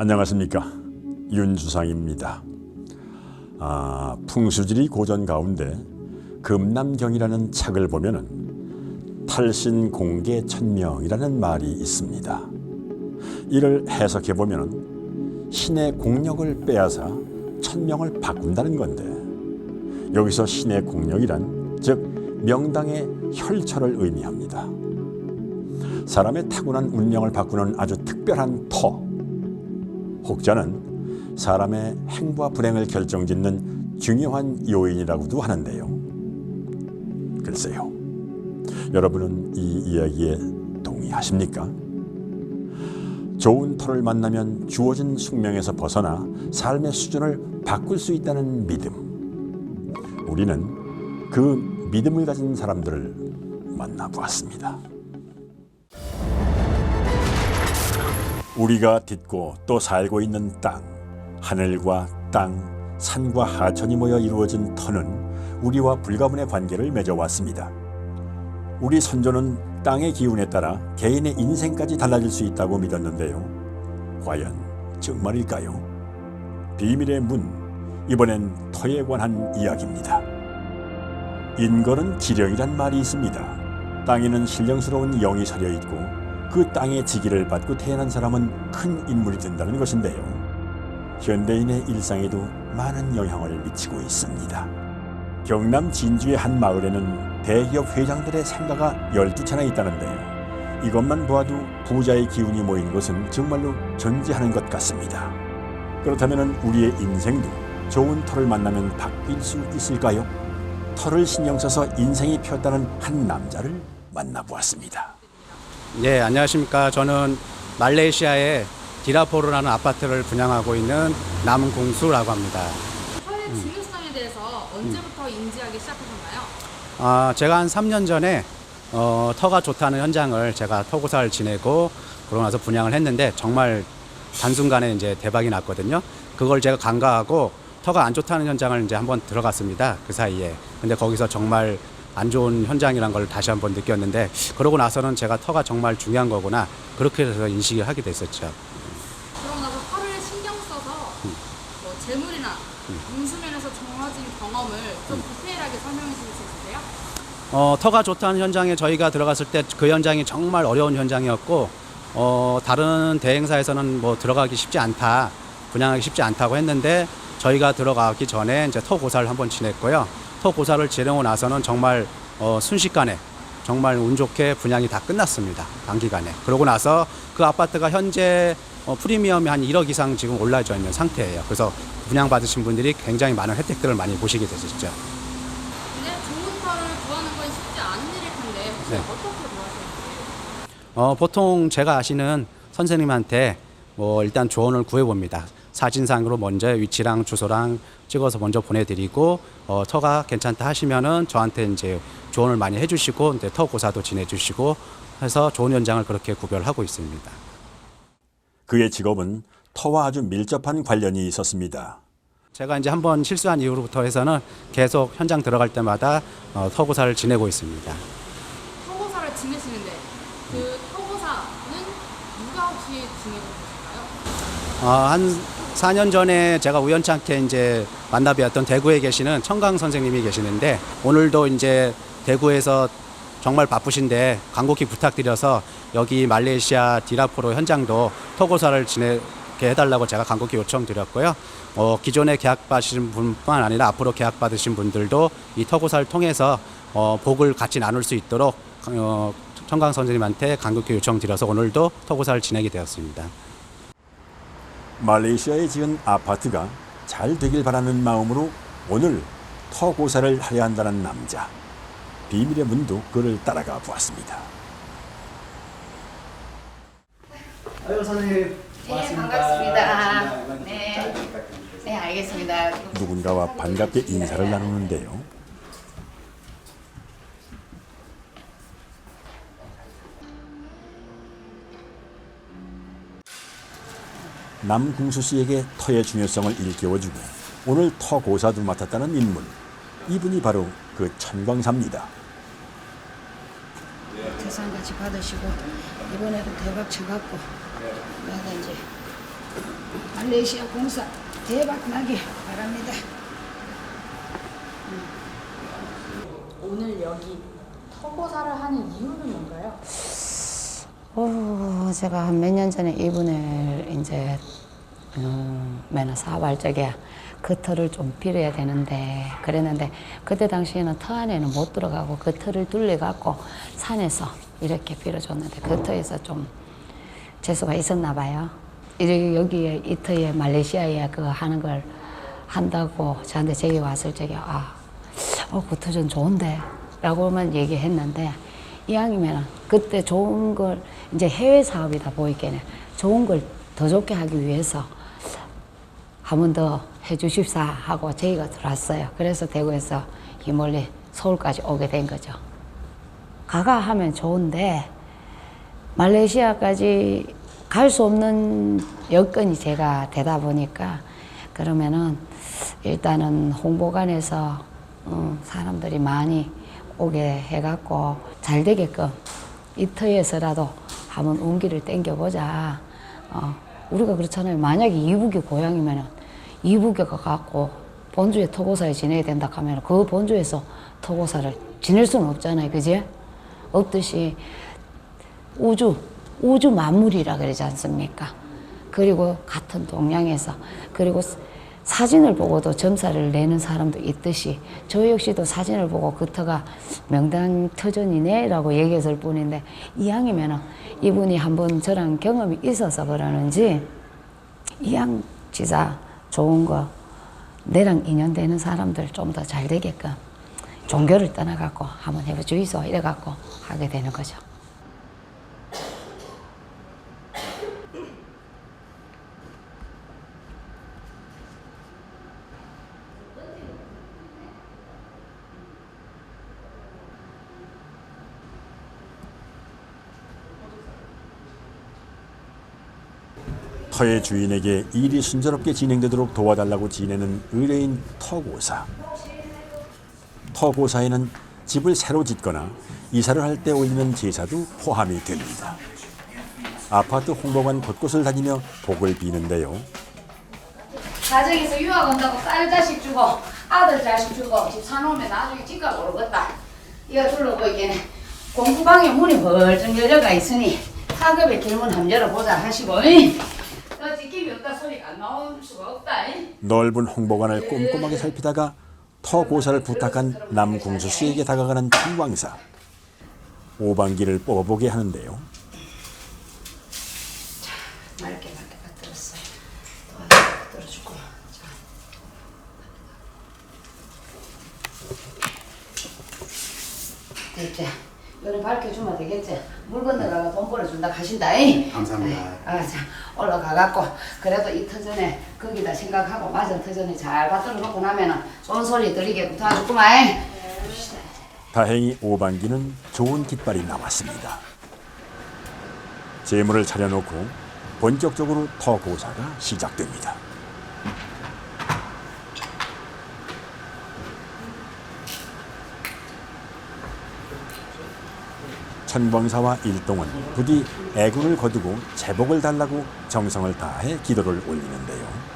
안녕하십니까, 윤주상입니다. 풍수지리 고전 가운데 금남경이라는 책을 보면은 탈신공계천명이라는 말이 있습니다. 이를 해석해 보면은 신의 공력을 빼앗아 천명을 바꾼다는 건데, 여기서 신의 공력이란 즉 명당의 혈처를 의미합니다. 사람의 타고난 운명을 바꾸는 아주 특별한 터, 혹자는 사람의 행보와 불행을 결정짓는 중요한 요인이라고도 하는데요. 글쎄요, 여러분은 이 이야기에 동의하십니까? 좋은 터를 만나면 주어진 숙명에서 벗어나 삶의 수준을 바꿀 수 있다는 믿음, 우리는 그 믿음을 가진 사람들을 만나보았습니다. 우리가 딛고 또 살고 있는 땅, 하늘과 땅, 산과 하천이 모여 이루어진 터는 우리와 불가분의 관계를 맺어왔습니다. 우리 선조는 땅의 기운에 따라 개인의 인생까지 달라질 수 있다고 믿었는데요. 과연 정말일까요? 비밀의 문, 이번엔 터에 관한 이야기입니다. 인거는 지령이란 말이 있습니다. 땅에는 신령스러운 영이 서려 있고 그 땅의 지기를 받고 태어난 사람은 큰 인물이 된다는 것인데요. 현대인의 일상에도 많은 영향을 미치고 있습니다. 경남 진주의 한 마을에는 대기업 회장들의 상가가 12채나 있다는데요. 이것만 보아도 부자의 기운이 모인 곳은 정말로 존재하는 것 같습니다. 그렇다면 우리의 인생도 좋은 터를 만나면 바뀔 수 있을까요? 터를 신경 써서 인생이 피었다는 한 남자를 만나보았습니다. 네, 안녕하십니까. 저는 말레이시아의 디라포르라는 아파트를 분양하고 있는 남궁수라고 합니다. 터의 중요성에 대해서 언제부터 인지하기 시작하셨나요? 제가 한 3년 전에 터가 좋다는 현장을 제가 터고사를 지내고 그러고 나서 분양을 했는데 정말 단순간에 이제 대박이 났거든요. 그걸 제가 간과하고 터가 안 좋다는 현장을 이제 한번 들어갔습니다. 그 사이에. 근데 거기서 정말 안 좋은 현장이란 걸 다시 한번 느꼈는데, 그러고 나서는 제가 터가 정말 중요한 거구나, 그렇게 해서 인식을 하게 됐었죠. 그러고 나서 터를 신경 써서 뭐 재물이나 운수면에서 좋아진 경험을 좀 디테일하게 설명해 주실 수 있으세요? 터가 좋다는 현장에 저희가 들어갔을 때 그 현장이 정말 어려운 현장이었고, 다른 대행사에서는 뭐 들어가기 쉽지 않다, 분양하기 쉽지 않다고 했는데, 저희가 들어가기 전에 이제 터 고사를 한번 지냈고요. 터 고사를 지내고 나서는 정말 순식간에 정말 운 좋게 분양이 다 끝났습니다. 단기간에. 그러고 나서 그 아파트가 현재 프리미엄이 한 1억 이상 지금 올라져 있는 상태예요. 그래서 분양 받으신 분들이 굉장히 많은 혜택들을 많이 보시게 되셨죠. 근데 좋은 터를 구하는 건 쉽지 않은 일일 텐데 혹시 네. 어떻게 구하시는지? 보통 제가 아시는 선생님한테 일단 조언을 구해봅니다. 사진상으로 먼저 위치랑 주소랑 찍어서 먼저 보내드리고, 터가 괜찮다 하시면은 저한테 이제 조언을 많이 해주시고, 이제 터 고사도 지내주시고 해서 좋은 현장을 그렇게 구별하고 있습니다. 그의 직업은 터와 아주 밀접한 관련이 있었습니다. 제가 이제 한번 실수한 이후로부터 해서는 계속 현장 들어갈 때마다 터 고사를 지내고 있습니다. 터고사를 지내시는데 그 터고사는 누가 혹시 지내고 계실까요? 한 4년 전에 제가 우연찮게 이제 만나 뵈었던 대구에 계시는 청강 선생님이 계시는데, 오늘도 이제 대구에서 정말 바쁘신데 간곡히 부탁드려서 여기 말레이시아 디라포르 현장도 터고사를 지내게 해달라고 제가 간곡히 요청드렸고요. 기존에 계약 받으신 분뿐만 아니라 앞으로 계약 받으신 분들도 이 터고사를 통해서 복을 같이 나눌 수 있도록 청강 선생님한테 간곡히 요청드려서 오늘도 터고사를 지내게 되었습니다. 말레이시아에 지은 아파트가 잘 되길 바라는 마음으로 오늘 터 고사를 하려 한다는 남자, 비밀의 문도 그를 따라가 보았습니다. 아유, 선생님. 네, 반갑습니다. 네. 네, 알겠습니다. 누군가와 반갑게 인사를 나누는데요. 남궁수 씨에게 터의 중요성을 일깨워주고 오늘 터 고사도 맡았다는 인물, 이분이 바로 그 천광사입니다. 재산 같이 받으시고 이번에도 대박 쳐갖고 내가 이제 말레이시아 공사 대박 나길 바랍니다. 오늘 여기 터고사를 하는 이유는 뭔가요? 제가 한 몇 년 전에 이분을 이제 매너 사업할 적에 그 터를 좀 빌어야 되는데 그랬는데 그때 당시에는 터 안에는 못 들어가고 그 터를 둘러갖고 산에서 이렇게 빌어줬는데 그 터에서 좀 재수가 있었나 봐요. 여기에 이 터에 말레이시아에 그거 하는 걸 한다고 저한테 제기 왔을 적에 그 터 좀 좋은데 라고만 얘기했는데 이왕이면 그때 좋은 걸 이제 해외 사업이다 보이겠네. 좋은 걸 더 좋게 하기 위해서 한 번 더 해주십사 하고 저희가 들어왔어요. 그래서 대구에서 이 멀리 서울까지 오게 된 거죠. 가가 하면 좋은데 말레이시아까지 갈 수 없는 여건이 제가 되다 보니까 그러면은 일단은 홍보관에서 사람들이 많이 오게 해갖고 잘 되게끔 이 터에서라도 한번 운기를 땡겨보자. 우리가 그렇잖아요. 만약에 이북이 고향이면은 이북에 가갖고 본주에 토고사에 지내야 된다 하면 그 본주에서 토고사를 지낼 수는 없잖아요. 그지? 없듯이 우주 만물이라 그러지 않습니까? 그리고 같은 동양에서 그리고 사진을 보고도 점사를 내는 사람도 있듯이 저 역시도 사진을 보고 그 터가 명당 터전이네 라고 얘기했을 뿐인데 이왕이면은 이분이 한번 저랑 경험이 있어서 그러는지 이왕 지사 좋은 거 내랑 인연되는 사람들 좀 더 잘 되게끔 종교를 떠나갖고 한번 해보주이소 이래갖고 하게 되는 거죠. 터의 주인에게 일이 순조롭게 진행되도록 도와달라고 지내는 의뢰인 터고사. 터고사에는 집을 새로 짓거나 이사를 할 때 올리는 제사도 포함이 됩니다. 아파트 홍보관 곳곳을 다니며 복을 비는데요. 가정에서 유학 온다고 딸 자식 주고 아들 자식 주고 집 사놓으면 나중에 집값 오르겠다. 이거 둘러보이게는 공부방에 문이 벌쩍 열려가 있으니 타급의 길문 한번 열어보자 하시고 너 지킴이 없다 소리가 안 나올 수가 없다. 넓은 홍보관을 꼼꼼하게 살피다가 터고사를 부탁한 남궁수 씨에게 다가가는 천광사. 오방기를 뽑아보게 하는데요. 맑게 들었어요. 들어주고. 됐지. 이거는 밝혀주면 되겠지. 물 건너가가 돈 벌어준다 하신다. 감사합니다. 자, 올라가갖고 그래도 이 터전에 거기다 생각하고 맞은 터전에 잘 받들어 놓고 나면은 좋은 소리 들리게 도와주구만. 다행히 오방기는 좋은 깃발이 나왔습니다. 재물을 차려놓고 본격적으로 터고사가 시작됩니다. 천광사와 일동은 부디 애군을 거두고 제복을 달라고 정성을 다해 기도를 올리는데요.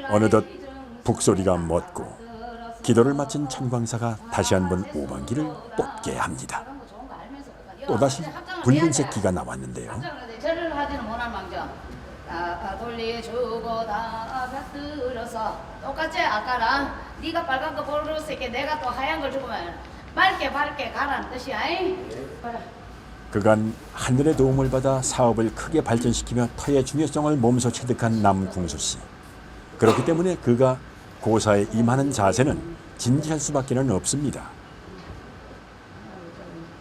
어느덧 북소리가 멎고 기도를 마친 천광사가 다시 한번 오방기를 뽑게 합니다. 또다시 붉은색 기가 나왔는데요. 절을 하지는 못할 망정 다 돌려주고 다 받들어서 똑같이 아까랑 네가 빨간 거 보러서 이렇게 내가 또 하얀 걸 주면 맑게 가라는 뜻이야. 봐라. 그간 하늘의 도움을 받아 사업을 크게 발전시키며 터의 중요성을 몸소 체득한 남궁수 씨. 그렇기 때문에 그가 고사에 임하는 자세는 진지할 수밖에는 없습니다.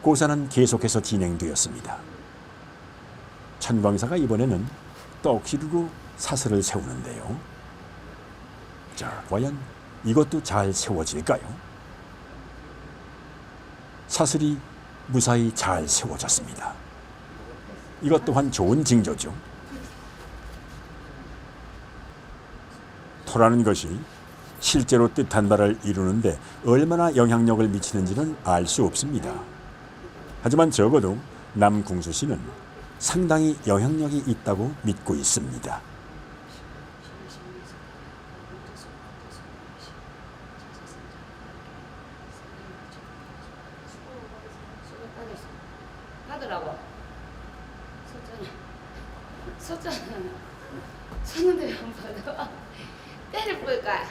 고사는 계속해서 진행되었습니다. 천광사가 이번에는 떡시루로 사슬을 세우는데요. 자, 과연 이것도 잘 세워질까요? 사슬이 무사히 잘 세워졌습니다. 이것 또한 좋은 징조죠. 터라는 것이 실제로 뜻한 바를 이루는데 얼마나 영향력을 미치는지는 알 수 없습니다. 하지만 적어도 남궁수 씨는 상당히 영향력이 있다고 믿고 있습니다. 하더라고. 섰는데 한번 때를 볼까?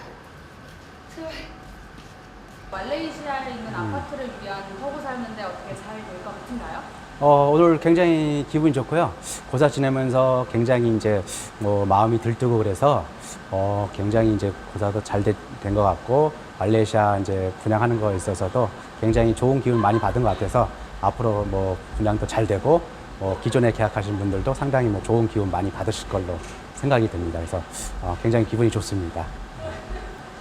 말레이시아에 있는 아파트를 위한 터고 살는데 어떻게 잘 될 것 같은가요? 오늘 굉장히 기분이 좋고요. 고사 지내면서 굉장히 이제 뭐 마음이 들뜨고 그래서 굉장히 이제 고사도 잘 된 것 같고 말레이시아 이제 분양하는 거에 있어서도 굉장히 좋은 기운 많이 받은 것 같아서 앞으로 뭐 분양도 잘 되고 기존에 계약하신 분들도 상당히 뭐 좋은 기운 많이 받으실 걸로 생각이 듭니다. 그래서 굉장히 기분이 좋습니다.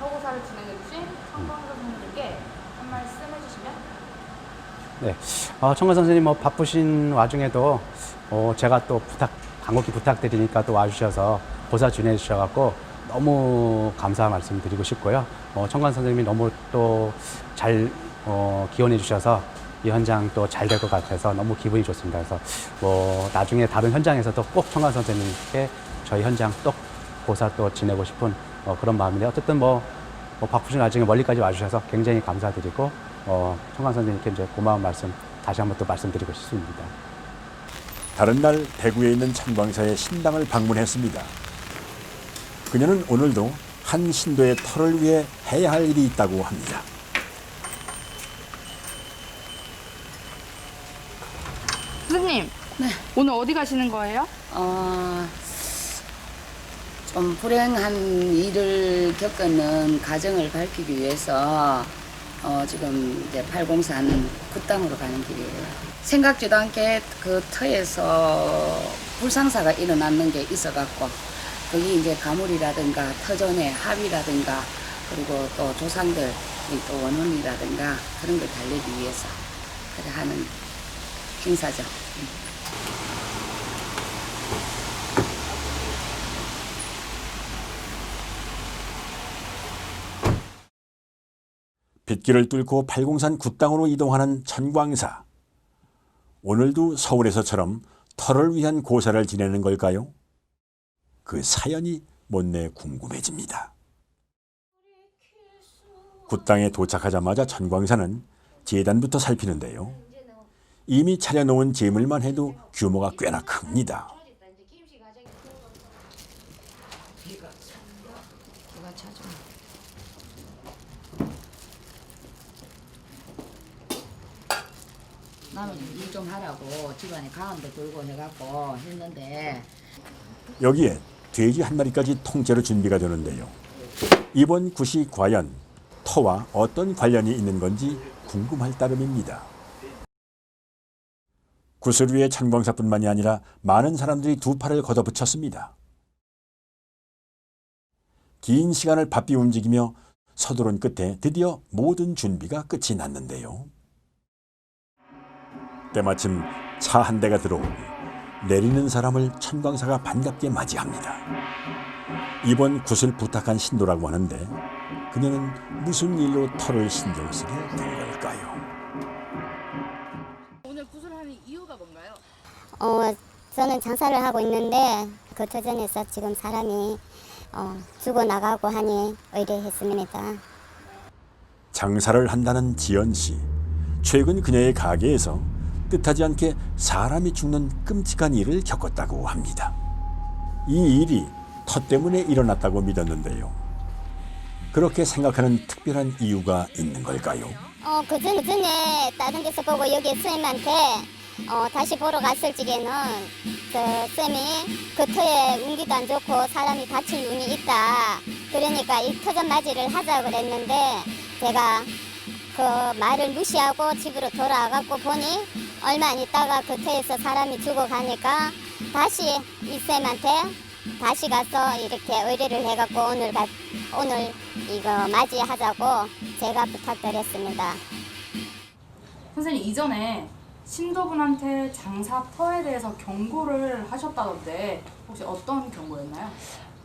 터고사를 진행해주신 청광 선생님께 한 말씀 해주시면. 네, 청관 선생님 뭐 바쁘신 와중에도 제가 또 간곡히 부탁드리니까 또 와주셔서 고사 지내주셔갖고 너무 감사한 말씀 드리고 싶고요. 청관 선생님이 너무 또 잘 기원해 주셔서 이 현장 또 잘 될 것 같아서 너무 기분이 좋습니다. 그래서 뭐 나중에 다른 현장에서도 꼭 청관 선생님께 저희 현장 또 고사 또 지내고 싶은 그런 마음인데 어쨌든 뭐 바쁘신 와중에 멀리까지 와주셔서 굉장히 감사드리고 청관 선생님께 이제 고마운 말씀 다시 한번 또 말씀드리고 싶습니다. 다른 날 대구에 있는 천광사의 신당을 방문했습니다. 그녀는 오늘도 한 신도의 터를 위해 해야 할 일이 있다고 합니다. 선생님, 네. 오늘 어디 가시는 거예요? 좀 불행한 일을 겪는 가정을 밝히기 위해서 지금 이제 팔공산 굿당으로 가는 길이에요. 생각지도 않게 그 터에서 불상사가 일어났는 게 있어갖고 거기 이제 가물이라든가 터전의 합의라든가 그리고 또 조상들 또 원혼이라든가 그런 걸 달래기 위해서 그래 하는 행사죠. 빗길을 뚫고 팔공산 굿당으로 이동하는 천광사. 오늘도 서울에서처럼 터를 위한 고사를 지내는 걸까요? 그 사연이 못내 궁금해집니다. 굿당에 도착하자마자 천광사는 제단부터 살피는데요. 이미 차려놓은 재물만 해도 규모가 꽤나 큽니다. 나는 일 좀 하라고 집안에 가운데 돌고 해갖고 했는데 여기에 돼지 한 마리까지 통째로 준비가 되는데요. 이번 굿이 과연 터와 어떤 관련이 있는 건지 궁금할 따름입니다. 굿을 위해 천광사뿐만이 아니라 많은 사람들이 두 팔을 걷어붙였습니다. 긴 시간을 바삐 움직이며 서두른 끝에 드디어 모든 준비가 끝이 났는데요. 때마침 차 한 대가 들어오고 내리는 사람을 천광사가 반갑게 맞이합니다. 이번 굿을 부탁한 신도라고 하는데 그녀는 무슨 일로 터를 신경 쓰게 된 걸까요? 오늘 굿을 하는 이유가 뭔가요? 저는 장사를 하고 있는데 그 터전에서 지금 사람이 죽어나가고 하니 의뢰했습니다. 장사를 한다는 지연 씨. 최근 그녀의 가게에서 뜻하지 않게 사람이 죽는 끔찍한 일을 겪었다고 합니다. 이 일이 터 때문에 일어났다고 믿었는데요. 그렇게 생각하는 특별한 이유가 있는 걸까요? 그 전에 다른 데서 보고 여기 스님한테 다시 보러 갔을 적에는 쌤이 그 터에 운기도 안 좋고 사람이 다칠 운이 있다. 그러니까 이 터전 맞이를 하자 그랬는데 제가 그 말을 무시하고 집으로 돌아와갖고 보니 얼마 안 있다가 그 터에서 사람이 죽어가니까 다시 이 쌤한테 다시 가서 이렇게 의뢰를 해갖고 오늘 이거 맞이하자고 제가 부탁드렸습니다. 선생님 이전에 신도분한테 장사 터에 대해서 경고를 하셨다던데 혹시 어떤 경고였나요?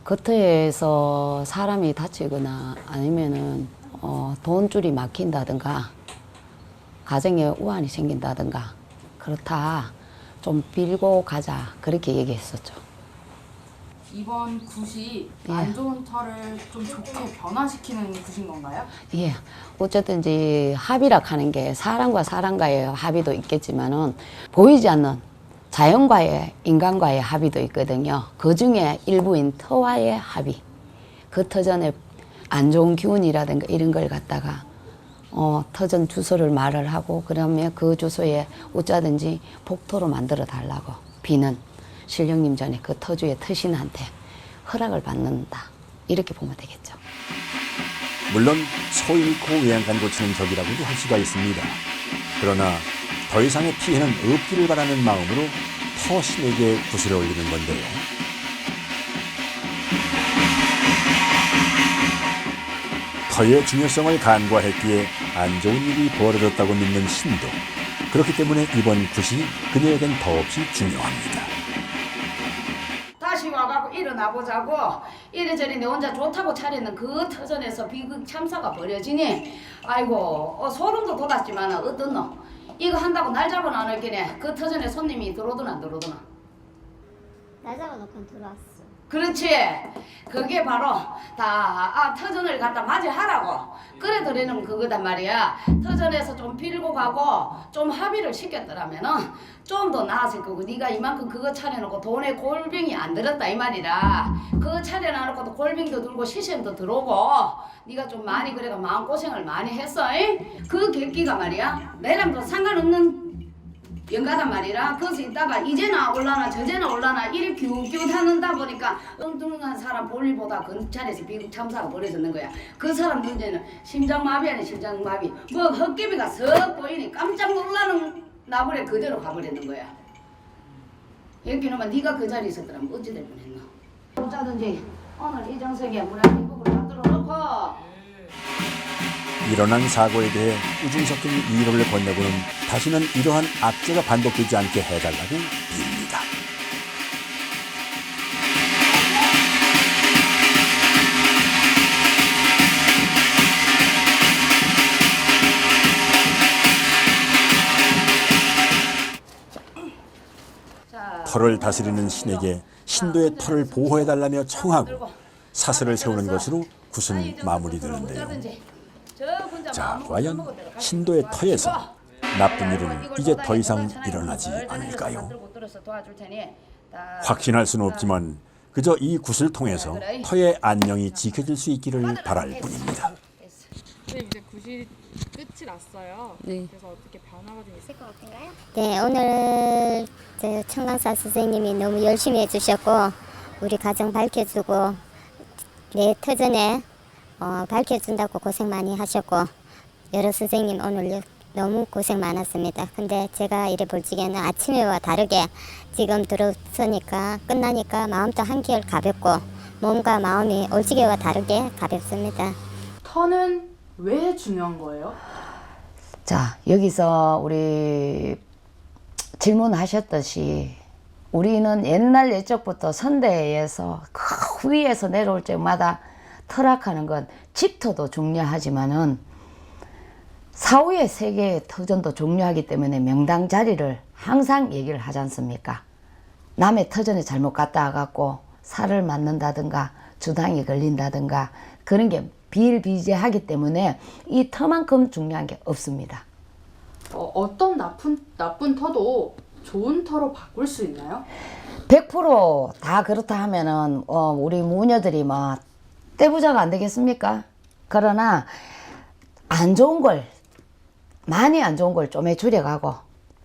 그 터에서 사람이 다치거나 아니면은 돈줄이 막힌다든가 가정에 우환이 생긴다든가 그렇다 좀 빌고 가자 그렇게 얘기했었죠. 이번 굿이 예. 안 좋은 터를 좀 좋게 변화시키는 굿인 건가요? 예, 어쨌든지 합의라 하는 게 사람과 사람과의 합의도 있겠지만은 보이지 않는 자연과의 인간과의 합의도 있거든요. 그 중에 일부인 터와의 합의. 그 터전에 안 좋은 기운이라든가 이런 걸 갖다가 터전 주소를 말을 하고 그러면 그 주소에 어쩌든지 복토로 만들어 달라고 비는 신령님 전에 그 터주의 터신한테 허락을 받는다. 이렇게 보면 되겠죠. 물론 소 잃고 외양간 고치는 격이라고도 할 수가 있습니다. 그러나 더 이상의 피해는 없기를 바라는 마음으로 터신에게 굿을 올리는 건데요. 터의 중요성을 간과했기에 안 좋은 일이 벌어졌다고 믿는 신도. 그렇기 때문에 이번 굿이 그녀에겐 더없이 중요합니다. 다시 와갖고 일어나 보자고 이래저래 내 혼자 좋다고 차리는 그 터전에서 비극 참사가 벌어지니 아이고 소름도 돋았지만 어떻노? 이거 한다고 날 잡아놔 끼네. 그 터전에 손님이 들어오더나 안 들어오더나? 날 잡아놓고 들어왔어. 그렇지. 그게 바로 다 터전을 갖다 맞이하라고. 그래 드리는 그거단 말이야. 터전에서 좀 빌고 가고 좀 합의를 시켰더라면은 좀 더 나았을 거고 네가 이만큼 그거 차려놓고 돈에 골병이 안 들었다 이 말이라. 그거 차려놔놓고도 골병도 들고 시샘도 들어오고 네가 좀 많이 그래가 마음고생을 많이 했어. 그 객기가 말이야 내랑도 상관없는 연가단 말이라. 거기서 있다가 이제나 올라나 저제나 올라나 이리 기웃기웃하는다 보니까 엉뚱한 사람 볼일보다 그 자리에서 비극 참사가 벌어졌는 거야. 그 사람 문제는 심장마비 아니 심장마비 뭐 헛개비가 썩 보이니 깜짝 놀라는 나불에 그대로 가버렸는 거야. 여기는 네가 그 자리에 있었더라면 어찌 될 뻔했나. 어쩌든지 오늘 이 정석에 물한 이북으로 만들어 놓고 일어난 사고에 대해 우중 섞인 위로를 건네고는 다시는 이러한 악재가 반복되지 않게 해달라고 빕니다. 터를 다스리는 신에게 신도의 터를 보호해달라며 청하고 사슬을 세우는 것으로 굿은 마무리되는데요. 자, 과연 신도의 터에서 나쁜 일은 이제 더 이상 일어나지 않을까요? 확신할 수는 없지만 그저 이 굿을 통해서 터의 안녕이 지켜질 수 있기를 바랄 뿐입니다. 선생님 이제 굿이 끝이 났어요. 네. 그래서 어떻게 변화가 좀 있을 것 같은가요? 네, 오늘 청강사 선생님이 너무 열심히 해주셨고 우리 가정 밝혀주고 내 터전에 밝혀준다고 고생 많이 하셨고 여러 선생님 오늘 너무 고생 많았습니다. 근데 제가 이래 볼 적에는 아침에와 다르게 지금 들어서니까 끝나니까 마음도 한결 가볍고 몸과 마음이 올지게와 다르게 가볍습니다. 터는 왜 중요한 거예요? 자, 여기서 우리 질문하셨듯이 우리는 옛날 옛적부터 선대에서 그 위에서 내려올 때마다 터락하는 건 집터도 중요하지만은 사후의 세계의 터전도 중요하기 때문에 명당 자리를 항상 얘기를 하지 않습니까? 남의 터전에 잘못 갔다 와갖고 살을 맞는다든가 주당이 걸린다든가 그런 게 비일비재하기 때문에 이 터만큼 중요한 게 없습니다. 어떤 나쁜 터도 좋은 터로 바꿀 수 있나요? 100% 다 하면은 우리 무녀들이 뭐 떼부자가 안 되겠습니까? 그러나 안 좋은 걸 많이 안 좋은 걸 좀 줄여가고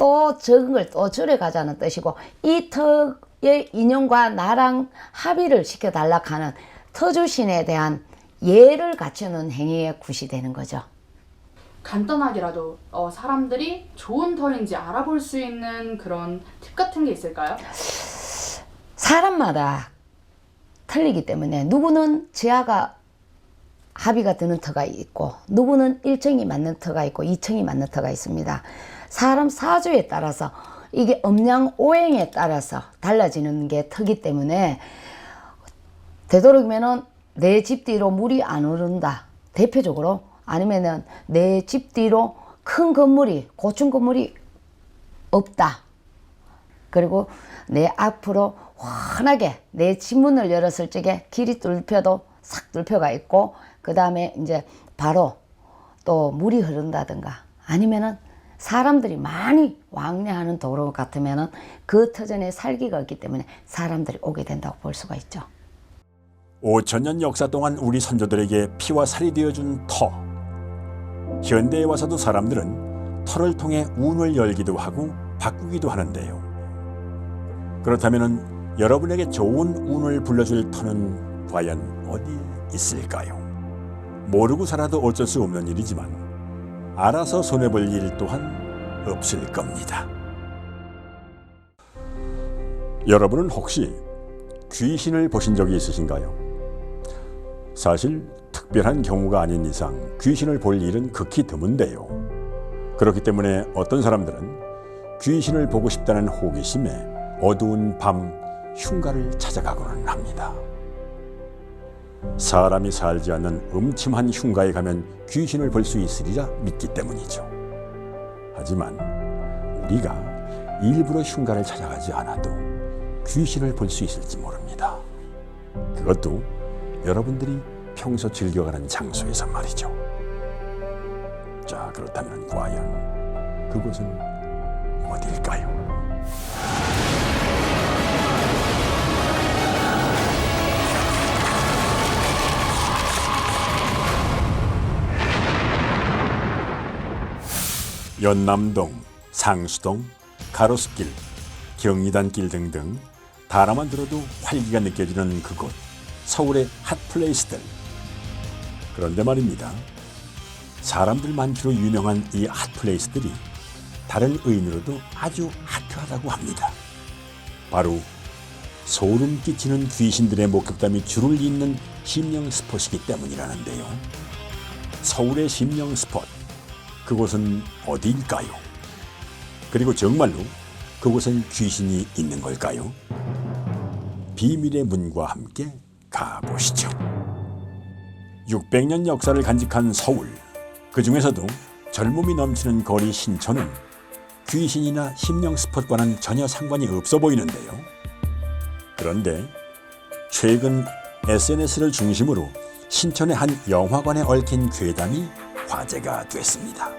또 적은 걸 또 줄여가자는 뜻이고, 이 터의 인연과 나랑 합의를 시켜달라 하는 터주신에 대한 예를 갖추는 행위의 굿이 되는 거죠. 간단하게라도 사람들이 좋은 터인지 알아볼 수 있는 그런 팁 같은 게 있을까요? 사람마다 틀리기 때문에 누구는 지하가 합의가 드는 터가 있고, 누구는 1층이 맞는 터가 있고 2층이 맞는 터가 있습니다. 사람 사주에 따라서, 이게 음양오행에 따라서 달라지는 게 터기 때문에, 되도록이면은 내 집 뒤로 물이 안 오른다, 대표적으로. 아니면은 내 집 뒤로 큰 건물이, 고층 건물이 없다. 그리고 내 앞으로 환하게 내 집 문을 열었을 적에 길이 뚫혀도 싹 뚫혀가 있고, 그 다음에 이제 바로 또 물이 흐른다든가, 아니면은 사람들이 많이 왕래하는 도로 같으면은 그 터전에 살기가 없기 때문에 사람들이 오게 된다고 볼 수가 있죠. 5,000년 역사 동안 우리 선조들에게 피와 살이 되어준 터. 현대에 와서도 사람들은 터를 통해 운을 열기도 하고 바꾸기도 하는데요. 그렇다면 여러분에게 좋은 운을 불러줄 터는 과연 어디에 있을까요? 모르고 살아도 어쩔 수 없는 일이지만 알아서 손해볼 일 또한 없을 겁니다. 여러분은 혹시 귀신을 보신 적이 있으신가요? 사실 특별한 경우가 아닌 이상 귀신을 볼 일은 극히 드문데요. 그렇기 때문에 어떤 사람들은 귀신을 보고 싶다는 호기심에 어두운 밤 흉가를 찾아가고는 합니다. 사람이 살지 않는 음침한 흉가에 가면 귀신을 볼 수 있으리라 믿기 때문이죠. 하지만 우리가 일부러 흉가를 찾아가지 않아도 귀신을 볼 수 있을지 모릅니다. 그것도 여러분들이 평소 즐겨가는 장소에서 말이죠. 자, 그렇다면 과연 그곳은 어딜까요? 연남동, 상수동, 가로수길, 경리단길 등등 단어만 들어도 활기가 느껴지는 그곳, 서울의 핫플레이스들. 그런데 말입니다. 사람들 많기로 유명한 이 핫플레이스들이 다른 의미로도 아주 핫하다고 합니다. 바로 소름 끼치는 귀신들의 목격담이 줄을 잇는 심령 스폿이기 때문이라는데요. 서울의 심령 스폿, 그곳은 어디일까요? 그리고 정말로 그곳엔 귀신이 있는 걸까요? 비밀의 문과 함께 가보시죠. 600년 역사를 간직한 서울, 그 중에서도 젊음이 넘치는 거리 신촌은 귀신이나 심령 스폿과는 전혀 상관이 없어 보이는데요. 그런데 최근 SNS를 중심으로 신촌의 한 영화관에 얽힌 괴담이 화제가 됐습니다.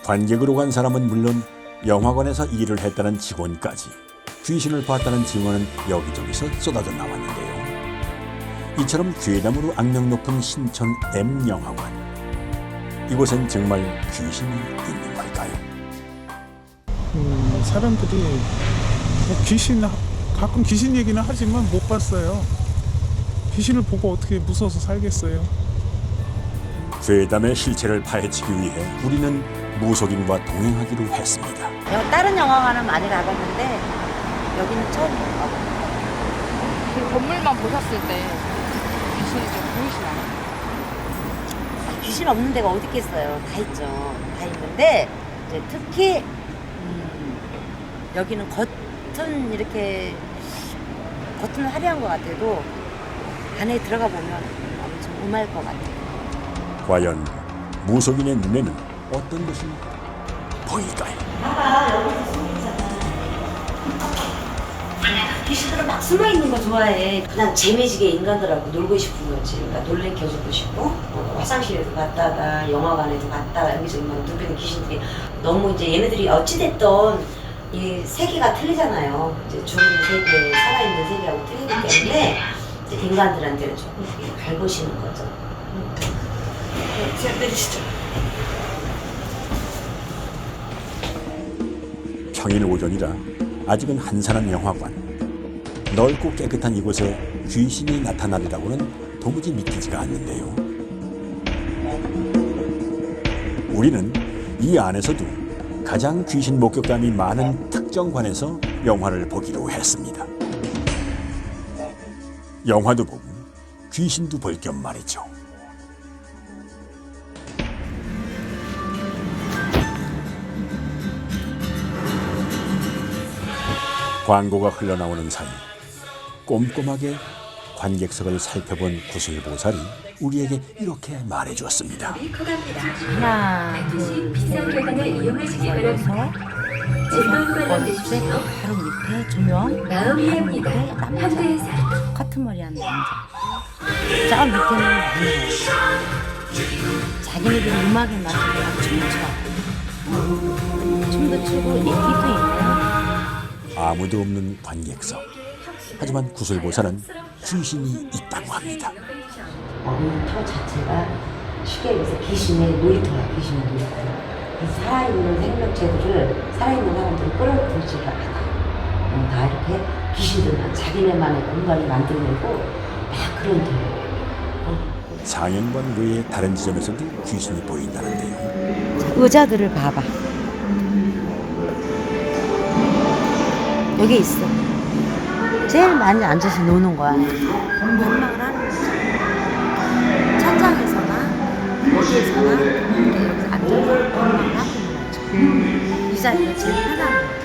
관객으로 간 사람은 물론 영화관에서 일을 했다는 직원까지 귀신을 봤다는 증언은 여기저기서 쏟아져 나왔는데요. 이처럼 괴담으로 악명 높은 신촌 M영화관, 이곳엔 정말 귀신이 있는 걸까요? 사람들이 가끔 귀신 얘기는 하지만 못 봤어요. 귀신을 보고 어떻게 무서워서 살겠어요. 괴담의 실체를 파헤치기 위해 우리는 무속인과 동행하기로 했습니다. 다른 영화관은 많이 가봤는데 여기는 처음인 것 같아요. 그 건물만 보셨을 때 귀신이 좀 보이시나요? 귀신 없는 데가 어디 있겠어요. 다 있죠. 다 있는데 이제 특히 여기는 겉은 이렇게 겉은 화려한 것 같아도 안에 들어가 보면 엄청 음할 것 같아요. 과연 무속인의 눈에는 어떤 것이 보일까요? 봐봐, 여기서 숨있잖아. 귀신들은 막 숨어있는 거 좋아해. 그냥 재미지게 인간들하고 놀고 싶은 거지. 그러니까 놀래켜주고 싶고, 화장실에도 갔다가 영화관에도 갔다가 여기저기 막 눕히는 귀신들이 너무 이제 얘네들이 어찌됐던 이 세계가 틀리잖아요. 이제 죽은 세계, 살아있는 세계하고 틀리기 때문에 이제 인간들한테는 조금 밟으시는 거죠. 그냥 내리시죠. 평일 오전이라 아직은 한산한 영화관. 넓고 깨끗한 이곳에 귀신이 나타나리라고는 도무지 믿기지가 않는데요. 우리는 이 안에서도 가장 귀신 목격담이 많은 특정관에서 영화를 보기로 했습니다. 영화도 보고 귀신도 볼 겸 말이죠. 광고가 흘러나오는 사이 꼼꼼하게 관객석을 살펴본 구슬보살이 우리에게 이렇게 말해주었습니다. 하나, 둘, 비싼 계단을 이용하시기 바랍니다. 번째 바로 밑에 조명, 바로 밑에 남자, 커튼머리한 남자. 저 밑에는 남자. 자기네들이 음악에 맞춰서 춤춰. 춤도 추고 인기도 있네요. 아무도 없는 관객석. 하지만 구슬보살은 귀신이 있다고 합니다. 이 터 자체가 쉽게 얘기해서 귀신의 놀이터야, 귀신의 놀이터. 이 살아있는 생명체들을, 살아있는 사람들을 끌어들이지를 않아. 다 이렇게 귀신들만 자기네만의 공간을 만들어내고 막 그런 데예요. 상현관 외에 다른 지점에서도 귀신이 보인다는데요. 의자들을 봐봐. 여기 있어. 제일 많이 앉아서 노는 거야. 반박을 하는 거지. 천장에서나 어디에서나 이렇게 여기서 앉아서 반박을 하고 있는 거죠. 이 자리가 제일 편한 거야.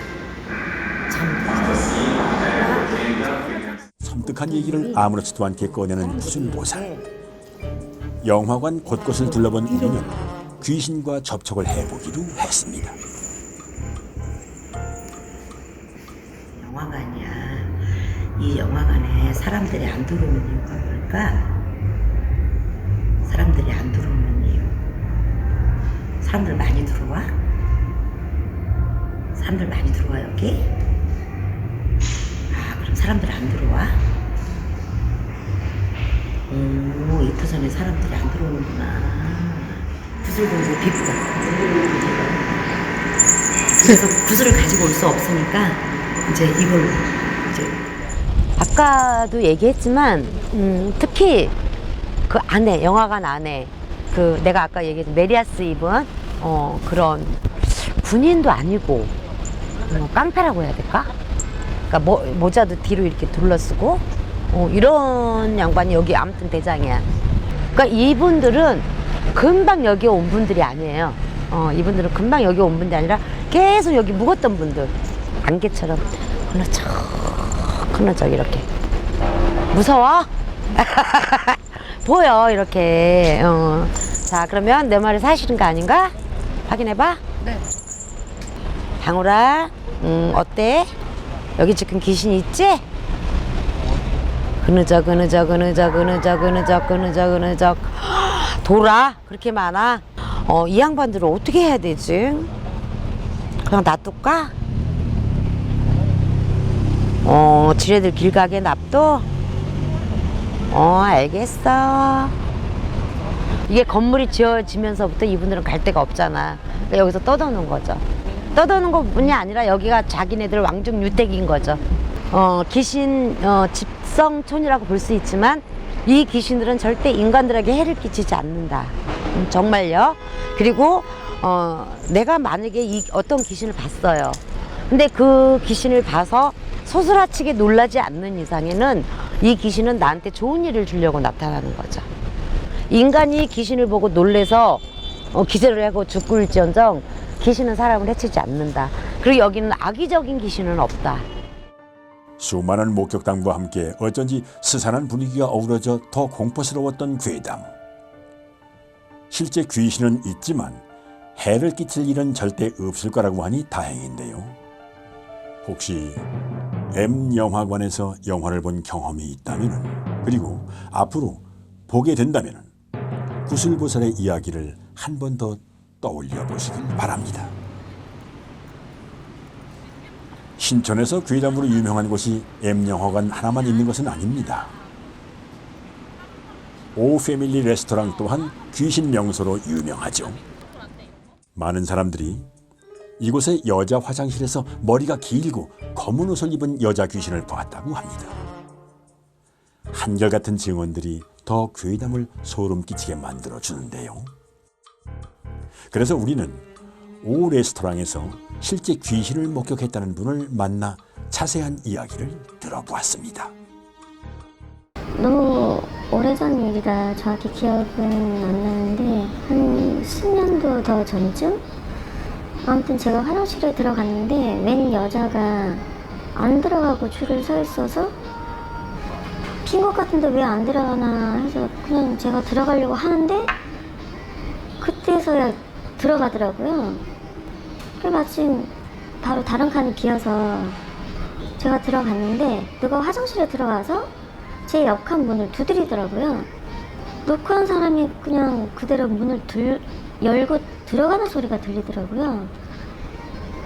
섬뜩한 얘기를 아무렇지도 않게 꺼내는 구슬보살. 영화관 곳곳을 둘러본 우리는 귀신과 접촉을 해보기로 했습니다. 영화관이야. 이 영화관에 사람들이 안 들어오는 이유가 뭘까? 사람들이 안 들어오는 이유. 사람들 많이 들어와? 사람들 많이 들어와 여기? 아, 그럼 사람들 안 들어와? 오, 이틀 전에 사람들이 안 들어오는구나. 구슬공주 비프다. 그래서 구슬을 가지고 올 수 없으니까 이제 이걸로 이제 아까도 얘기했지만 특히 그 안에 영화관 안에 그 내가 아까 얘기했던 메리아스 입은 그런 군인도 아니고 깡패라고 해야 될까? 그러니까 모자도 뒤로 이렇게 둘러쓰고 이런 양반이 여기 아무튼 대장이야. 그러니까 이분들은 금방 여기 온 분들이 아니에요. 이분들은 금방 여기 온 분들이 아니라 계속 여기 묵었던 분들. 안개처럼 흐느적 이렇게 무서워? 보여 이렇게. 자, 그러면 내 말이 사실인 거 아닌가? 확인해봐. 네. 방울아, 어때? 여기 지금 귀신 있지? 흐느적 돌아? 그렇게 많아? 이 양반들을 어떻게 해야 되지? 그냥 놔둘까? 지네들 길 가게 놔둬? 알겠어. 이게 건물이 지어지면서부터 이분들은 갈 데가 없잖아. 그러니까 여기서 떠도는 거죠. 떠도는 것뿐이 아니라 여기가 자기네들 왕중 유택인 거죠. 귀신 집성촌이라고 볼 수 있지만 이 귀신들은 절대 인간들에게 해를 끼치지 않는다. 정말요. 그리고 내가 만약에 어떤 귀신을 봤어요. 근데 그 귀신을 봐서 소스라치게 놀라지 않는 이상에는 이 귀신은 나한테 좋은 일을 주려고 나타나는 거죠. 인간이 귀신을 보고 놀래서 기절을 하고 죽을지언정 귀신은 사람을 해치지 않는다. 그리고 여기는 악의적인 귀신은 없다. 수많은 목격담과 함께 어쩐지 스산한 분위기가 어우러져 더 공포스러웠던 괴담. 실제 귀신은 있지만 해를 끼칠 일은 절대 없을 거라고 하니 다행인데요. 혹시 M영화관에서 영화를 본 경험이 있다면, 그리고 앞으로 보게 된다면 구슬보살의 이야기를 한 번 더 떠올려 보시길 바랍니다. 신촌에서 괴담으로 유명한 곳이 M영화관 하나만 있는 것은 아닙니다. 오패밀리 레스토랑 또한 귀신 명소로 유명하죠. 많은 사람들이 이곳의 여자 화장실에서 머리가 길고 검은 옷을 입은 여자 귀신을 보았다고 합니다. 한결같은 증언들이 더 괴담을 소름 끼치게 만들어주는데요. 그래서 우리는 오 레스토랑에서 실제 귀신을 목격했다는 분을 만나 자세한 이야기를 들어보았습니다. 너무 오래전 일이라 정확히 기억은 안 나는데 한 10년도 더 전쯤? 아무튼 제가 화장실에 들어갔는데 웬 여자가 안 들어가고 줄을 서 있어서 핀 것 같은데 왜 안 들어가나 해서 그냥 제가 들어가려고 하는데 그때서야 들어가더라고요. 그 마침 바로 다른 칸이 비어서 제가 들어갔는데 누가 화장실에 들어가서 제 옆칸 문을 두드리더라고요. 놓고 한 사람이 그냥 그대로 문을 열고 들어가는 소리가 들리더라고요.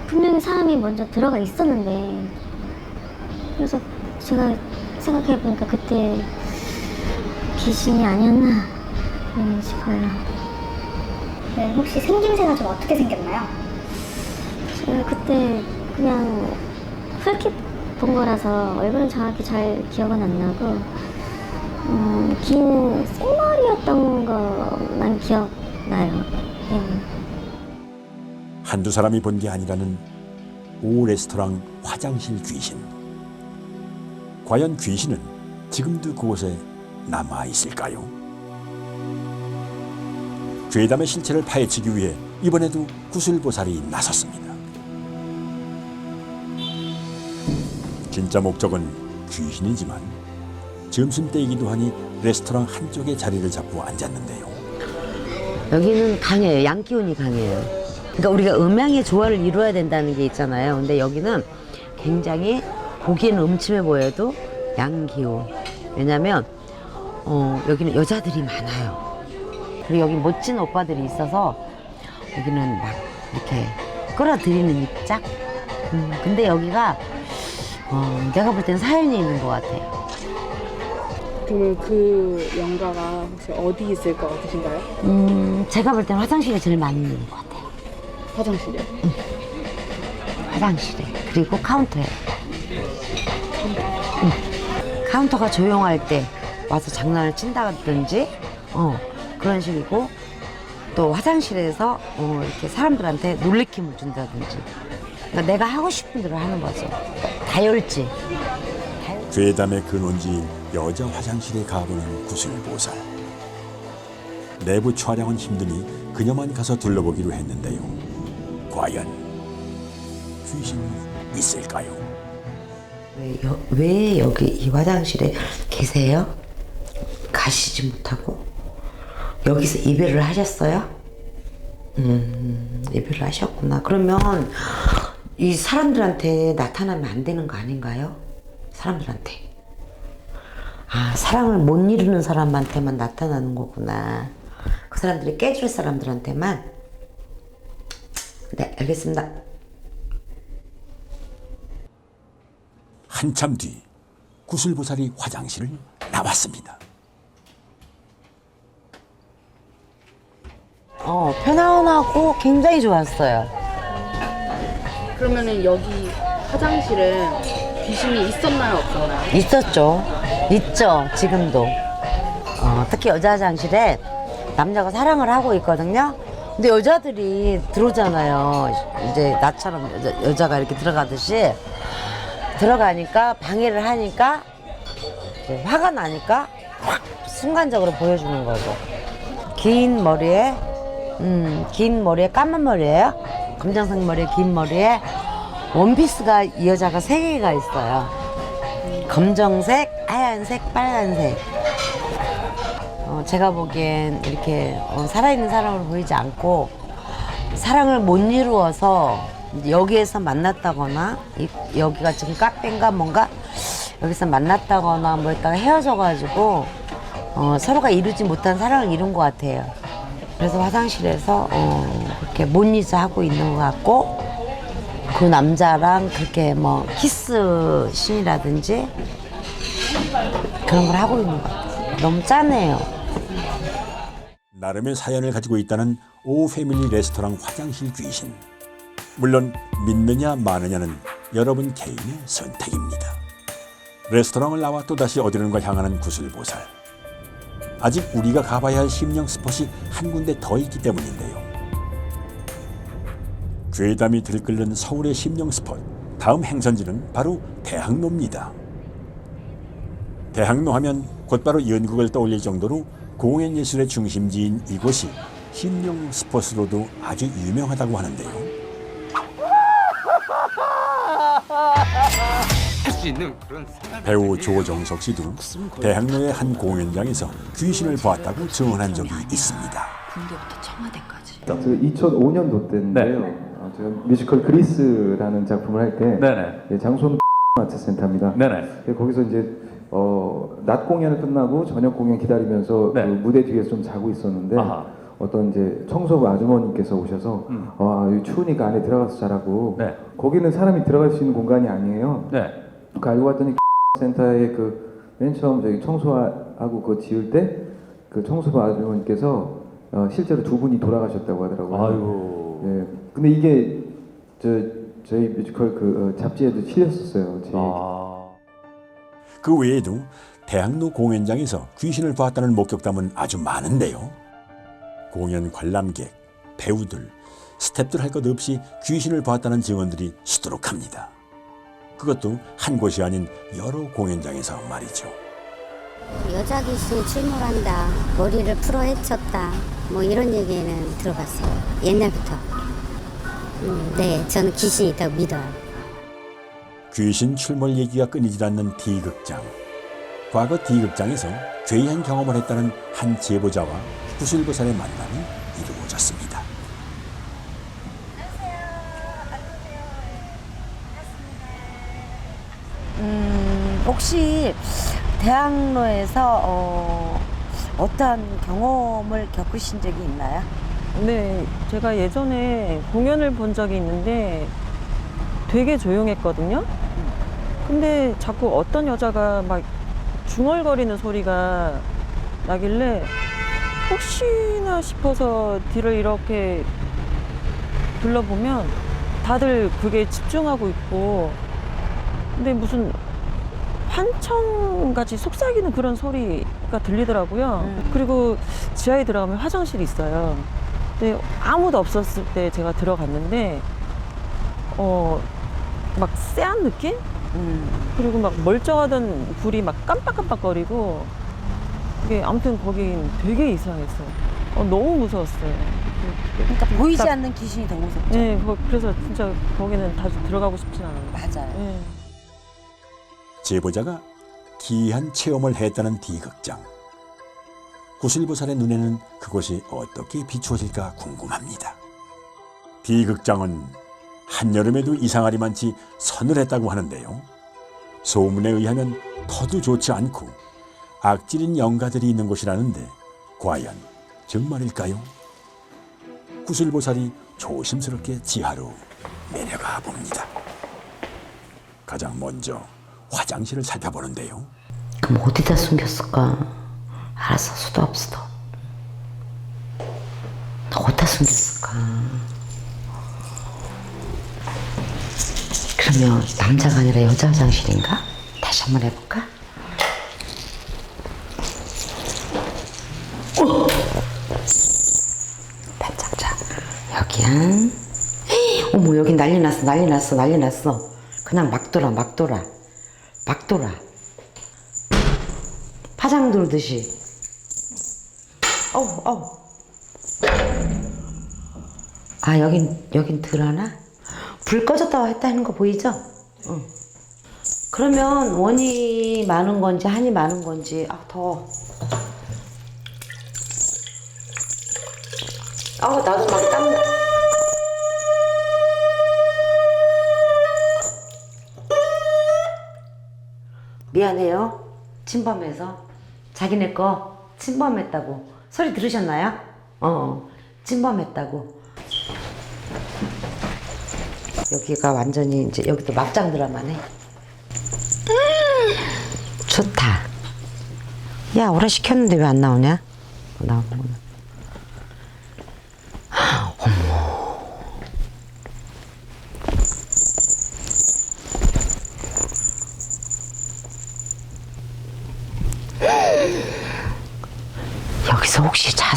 분명히 사람이 먼저 들어가 있었는데. 그래서 제가 생각해보니까 그때 귀신이 아니었나 싶어요. 네, 혹시 생김새가 좀 어떻게 생겼나요? 제가 그때 그냥 흘낏 본 거라서 얼굴은 정확히 잘 기억은 안 나고 긴 생머리였던 것만 기억나요. 네. 한두 사람이 본 게 아니라는 오 레스토랑 화장실 귀신. 과연 귀신은 지금도 그곳에 남아 있을까요? 괴담의 실체를 파헤치기 위해 이번에도 구슬보살이 나섰습니다. 진짜 목적은 귀신이지만 점심때이기도 하니 레스토랑 한쪽에 자리를 잡고 앉았는데요. 여기는 강해요. 양기운이 강해요. 그러니까 우리가 음양의 조화를 이루어야 된다는 게 있잖아요. 근데 여기는 굉장히 보기에는 음침해 보여도 양기운. 왜냐면 여기는 여자들이 많아요. 그리고 여기 멋진 오빠들이 있어서 여기는 막 이렇게 끌어들이는 입장. 근데 여기가 내가 볼 때는 사연이 있는 것 같아요. 그러면 그 영가가 혹시 어디 있을 것 같으신가요? 제가 볼 때는 화장실에 제일 많이 있는 것 같아요. 화장실이요? 화장실에. 그리고 카운터에. 카운터가 조용할 때 와서 장난을 친다든지 그런 식이고, 또 화장실에서 이렇게 사람들한테 놀래킴을 준다든지. 그러니까 내가 하고 싶은 대로 하는 거죠. 다혈질. 괴담의 근원지인 여자 화장실에 가보는 구슬보살. 내부 촬영은 힘드니 그녀만 가서 둘러보기로 했는데요. 과연 귀신이 있을까요? 왜 여기 이 화장실에 계세요? 가시지 못하고? 여기서 이별을 하셨어요? 이별을 하셨구나. 그러면 이 사람들한테 나타나면 안 되는 거 아닌가요? 사람들한테. 아, 사랑을 못 이루는 사람한테만 나타나는 거구나. 그 사람들이 깨줄 사람들한테만. 네, 알겠습니다. 한참 뒤 구슬보살이 화장실을 나왔습니다. 편안하고 굉장히 좋았어요. 그러면은 여기 화장실은 귀신이 있었나요, 없었나요? 있었죠. 있죠. 지금도. 특히 여자 화장실에 남자가 사랑을 하고 있거든요. 근데 여자들이 들어오잖아요. 이제 나처럼 여자가 이렇게 들어가듯이 들어가니까 방해를 하니까 화가 나니까 확 순간적으로 보여주는 거죠. 긴 머리에 까만 머리예요. 검정색 머리에 긴 머리에 원피스가 이 여자가 3개가 있어요. 검정색, 하얀색, 빨간색. 제가 보기엔 이렇게 살아있는 사람으로 보이지 않고 사랑을 못 이루어서 여기에서 만났다거나 여기가 지금 카페인가 뭔가 여기서 만났다거나 뭐 했다가 헤어져가지고 서로가 이루지 못한 사랑을 이룬 것 같아요. 그래서 화장실에서 그렇게 못 잊어 하고 있는 것 같고, 그 남자랑 그렇게 뭐 키스 씬이라든지 그런 걸 하고 있는 것 같아요. 너무 짠해요. 나름의 사연을 가지고 있다는 오 패밀리 레스토랑 화장실 귀신. 물론 믿느냐 마느냐는 여러분 개인의 선택입니다. 레스토랑을 나와 또다시 어디론가 향하는 구슬보살. 아직 우리가 가봐야 할 심령 스폿이 한 군데 더 있기 때문인데요. 괴담이 들끓는 서울의 심령 스폿. 다음 행선지는 바로 대학로입니다. 대학로 하면 곧바로 연극을 떠올릴 정도로 공연예술의 중심지인 이곳이 심령 스폿으로도 아주 유명하다고 하는데요. 배우 조정석 씨도 대학로의 한 공연장에서 귀신을 보았다고 증언한 적이 있습니다. 군대부터 청와대까지. 2005년도 때인데요. 제가 뮤지컬 그리스라는 작품을 할 때 장소는 아트센터입니다. 거기서 이제 낮 공연을 끝나고 저녁 공연 기다리면서 그 무대 뒤에서 좀 자고 있었는데 어떤 이제 청소부 아주머니께서 오셔서 추우니까 안에 들어가서 자라고. 거기는 사람이 들어갈 수 있는 공간이 아니에요. 그 알고 봤더니 센터에 그 맨 처음 저기 청소하고 그거 지을 때 그 청소부 아주머니께서 실제로 두 분이 돌아가셨다고 하더라고요. 아이고. 네. 근데 이게 저희 뮤지컬 그 잡지에도 실렸었어요. 그 외에도 대학로 공연장에서 귀신을 보았다는 목격담은 아주 많은데요. 공연 관람객, 배우들, 스태프들 할 것 없이 귀신을 보았다는 증언들이 수두룩합니다. 그것도 한 곳이 아닌 여러 공연장에서 말이죠. 여자 귀신이 출몰한다, 머리를 풀어 헤쳤다, 뭐 이런 얘기는 들어봤어요. 옛날부터. 네, 저는 귀신이 있다고 믿어요. 귀신 출몰 얘기가 끊이질 않는 D극장. 과거 D극장에서 괴이한 경험을 했다는 한 제보자와 구슬보살의 만남이 이루어졌습니다. 혹시 대학로에서 어떠한 경험을 겪으신 적이 있나요? 네, 제가 예전에 공연을 본 적이 있는데 되게 조용했거든요. 근데 자꾸 어떤 여자가 막 중얼거리는 소리가 나길래 혹시나 싶어서 뒤를 이렇게 둘러보면 다들 그게 집중하고 있고, 근데 무슨 환청같이 속삭이는 그런 소리가 들리더라고요. 그리고 지하에 들어가면 화장실이 있어요. 근데 아무도 없었을 때 제가 들어갔는데 막 쎄한 느낌? 그리고 막 멀쩡하던 불이 막 깜빡깜빡거리고, 이게 아무튼 거긴 되게 이상했어요. 너무 무서웠어요. 그러니까 보이지 않는 귀신이 더 무섭죠. 네, 그래서 진짜 거기는 다시 들어가고 싶진 않아요. 맞아요. 네. 제보자가 기이한 체험을 했다는 D극장. 구슬보살의 눈에는 그곳이 어떻게 비추어질까 궁금합니다. D극장은 한여름에도 이상하리만치 서늘했다고 하는데요. 소문에 의하면 터도 좋지 않고 악질인 영가들이 있는 곳이라는데 과연 정말일까요? 구슬보살이 조심스럽게 지하로 내려가 봅니다. 가장 먼저 화장실을 살펴보는데요. 그럼 어디다 숨겼을까? 알았어, 수도 없어. 어디다 숨겼을까? 그러면 남자가 아니라 여자 화장실인가? 다시 한번 해볼까? 반짝자. 여기야. 어머, 여기 난리 났어. 그냥 막 돌아. 파장 돌듯이. 아, 여긴 덜 하나? 불 꺼졌다고 했다는 거 보이죠? 응. 그러면 원이 많은 건지 한이 많은 건지. 더워. 나도 막 땀나. 미안해요. 침범해서. 자기네 거 침범했다고. 소리 들으셨나요? 침범했다고. 여기가 완전히 이제 여기도 막장 드라마네. 좋다. 야, 오라 시켰는데 왜 안 나오냐? 어머.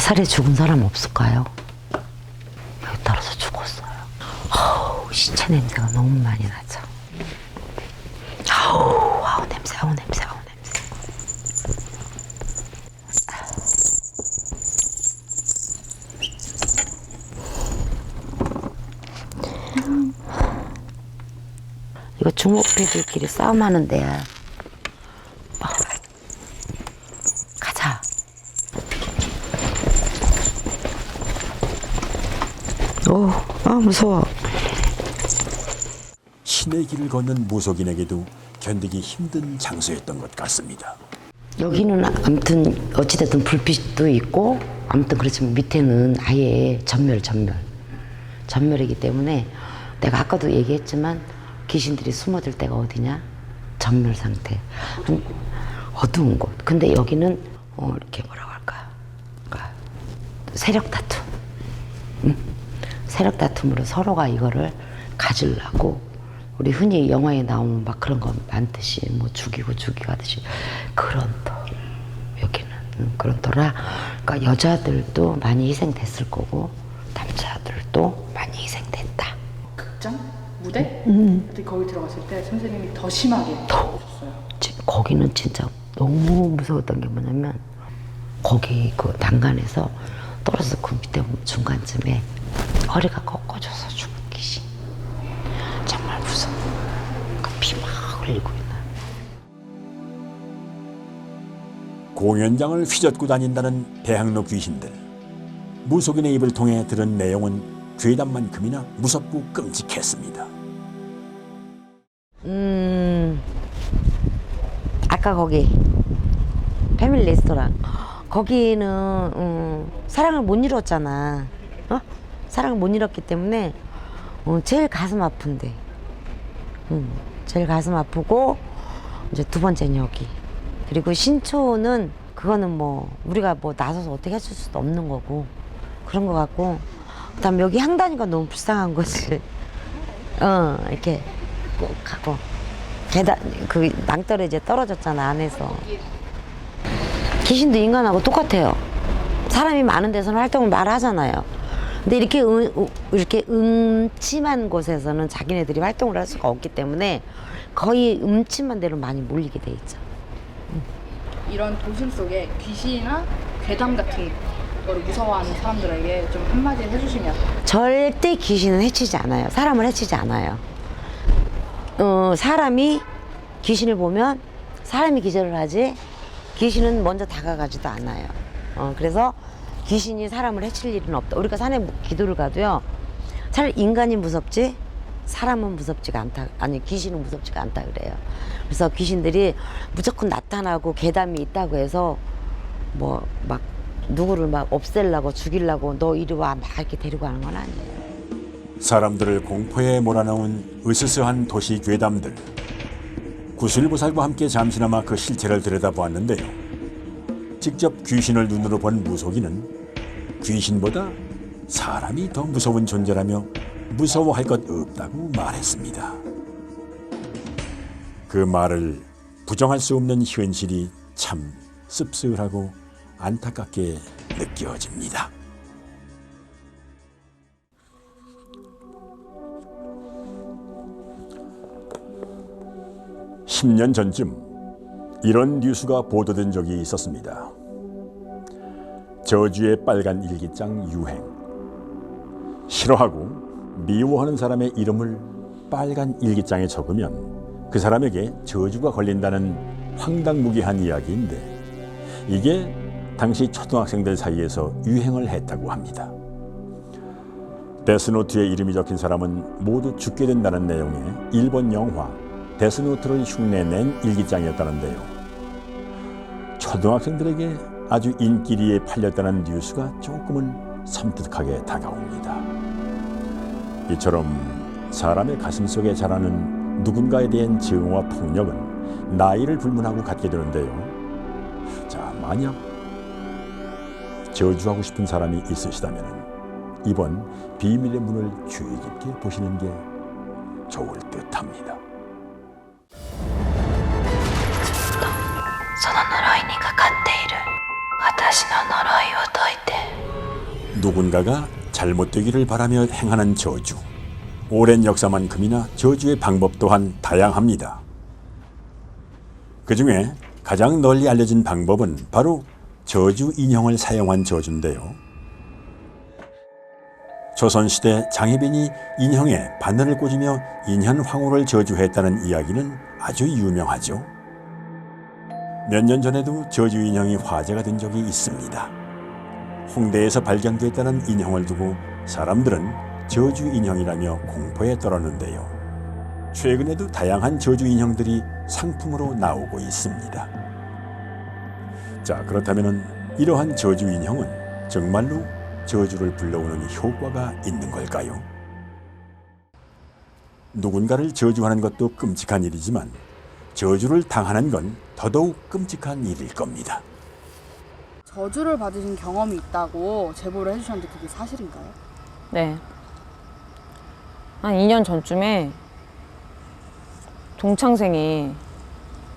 자살해 죽은 사람 없을까요? 여기 떨어져 죽었어요. 시체 냄새가 너무 많이 나죠. 아우 냄새, 아우 냄새, 아우 냄새. 이거 주먹피들끼리 싸움하는 데야. 가자. 무서워. 신의 길을 걷는 무속인에게도 견디기 힘든 장소였던 것 같습니다. 여기는 아무튼 어찌됐든 불빛도 있고 아무튼 그렇지만 밑에는 아예 전멸이기 때문에 내가 아까도 얘기했지만 귀신들이 숨어들 데가 어디냐? 전멸 상태. 어두운 곳. 근데 여기는 이렇게 뭐라고 할까? 그러니까 세력 다툼. 세력 다툼으로 서로가 이거를 가지려고 우리 흔히 영화에 나오는 막 그런 거 많듯이 뭐 죽이고 하듯이 그런 터. 여기는 그런 터라. 그러니까 여자들도 많이 희생됐을 거고 남자들도 많이 희생됐다. 극장? 무대? 근데 거기 들어갔을 때 선생님이 더 심하게 보셨어요. 거기는 진짜 너무 무서웠던 게 뭐냐면 거기 그 난간에서 떨어져서 그 밑에 중간쯤에 허리가 꺾어져서 죽은 귀신. 정말 무서워. 피 막 흘리고 있는. 공연장을 휘젓고 다닌다는 대학로 귀신들. 무속인의 입을 통해 들은 내용은 괴담만큼이나 무섭고 끔찍했습니다. 아까 거기 패밀리 레스토랑 거기는 사랑을 못 이뤘잖아. 사랑을 못 이뤘기 때문에 제일 가슴 아픈데. 제일 가슴 아프고 이제 두 번째는 여기. 그리고 신초는 그거는 뭐 우리가 뭐 나서서 어떻게 해줄 수도 없는 거고 그런 거 같고 그다음 여기 향단이가 너무 불쌍한 거지. 이렇게 꼭 하고 계단 그 낭떠러지에 이제 떨어졌잖아 안에서. 귀신도 인간하고 똑같아요. 사람이 많은 데서는 활동을 말하잖아요. 근데 이렇게 음침한 곳에서는 자기네들이 활동을 할 수가 없기 때문에 거의 음침한 데로 많이 몰리게 돼 있죠. 이런 도심 속에 귀신이나 괴담 같은 걸 무서워하는 사람들에게 좀 한마디 해주시면. 절대 귀신은 해치지 않아요. 사람을 해치지 않아요. 사람이 귀신을 보면 사람이 기절을 하지 귀신은 먼저 다가가지도 않아요. 그래서 귀신이 사람을 해칠 일은 없다. 우리가 산에 기도를 가도요. 차라리 인간이 무섭지 사람은 무섭지가 않다. 아니 귀신은 무섭지가 않다 그래요. 그래서 귀신들이 무조건 나타나고 괴담이 있다고 해서 뭐 막 누구를 막 없애려고 죽이려고 너 이리 와 막 이렇게 데리고 가는 건 아니에요. 사람들을 공포에 몰아넣은 으스스한 도시 괴담들. 구슬보살과 함께 잠시나마 그 실체를 들여다보았는데요. 직접 귀신을 눈으로 본 무속인은 귀신보다 사람이 더 무서운 존재라며 무서워할 것 없다고 말했습니다. 그 말을 부정할 수 없는 현실이 참 씁쓸하고 안타깝게 느껴집니다. (10년) 전쯤 이런 뉴스가 보도된 적이 있었습니다. 저주의 빨간 일기장 유행. 싫어하고 미워하는 사람의 이름을 빨간 일기장에 적으면 그 사람에게 저주가 걸린다는 황당무계한 이야기인데 이게 당시 초등학생들 사이에서 유행을 했다고 합니다. 데스노트에 이름이 적힌 사람은 모두 죽게 된다는 내용의 일본 영화 데스노트를 흉내낸 일기장이었다는데요. 초등학생들에게 아주 인기리에 팔렸다는 뉴스가 조금은 섬뜩하게 다가옵니다. 이처럼 사람의 가슴속에 자라는 누군가에 대한 증오와 폭력은 나이를 불문하고 갖게 되는데요. 자, 만약 저주하고 싶은 사람이 있으시다면 이번 비밀의 문을 주의 깊게 보시는 게 좋을 듯합니다. その呪いにかかっている私の呪いを解いて 누군가가 잘못되기를 바라며 행하는 저주. 오랜 역사만큼이나 저주의 방법 또한 다양합니다. 그 중에 가장 널리 알려진 방법은 바로 저주 인형을 사용한 저주인데요. 조선시대 장혜빈이 인형에 바늘을 꽂으며 인현황후를 저주했다는 이야기는 아주 유명하죠. 몇 년 전에도 저주 인형이 화제가 된 적이 있습니다. 홍대에서 발견됐다는 인형을 두고 사람들은 저주 인형이라며 공포에 떨었는데요. 최근에도 다양한 저주 인형들이 상품으로 나오고 있습니다. 자, 그렇다면 이러한 저주 인형은 정말로 저주를 불러오는 효과가 있는 걸까요? 누군가를 저주하는 것도 끔찍한 일이지만 저주를 당하는 건 더더욱 끔찍한 일일 겁니다. 저주를 받으신 경험이 있다고 제보를 해주셨는데 그게 사실인가요? 네. 한 2년 전쯤에 동창생이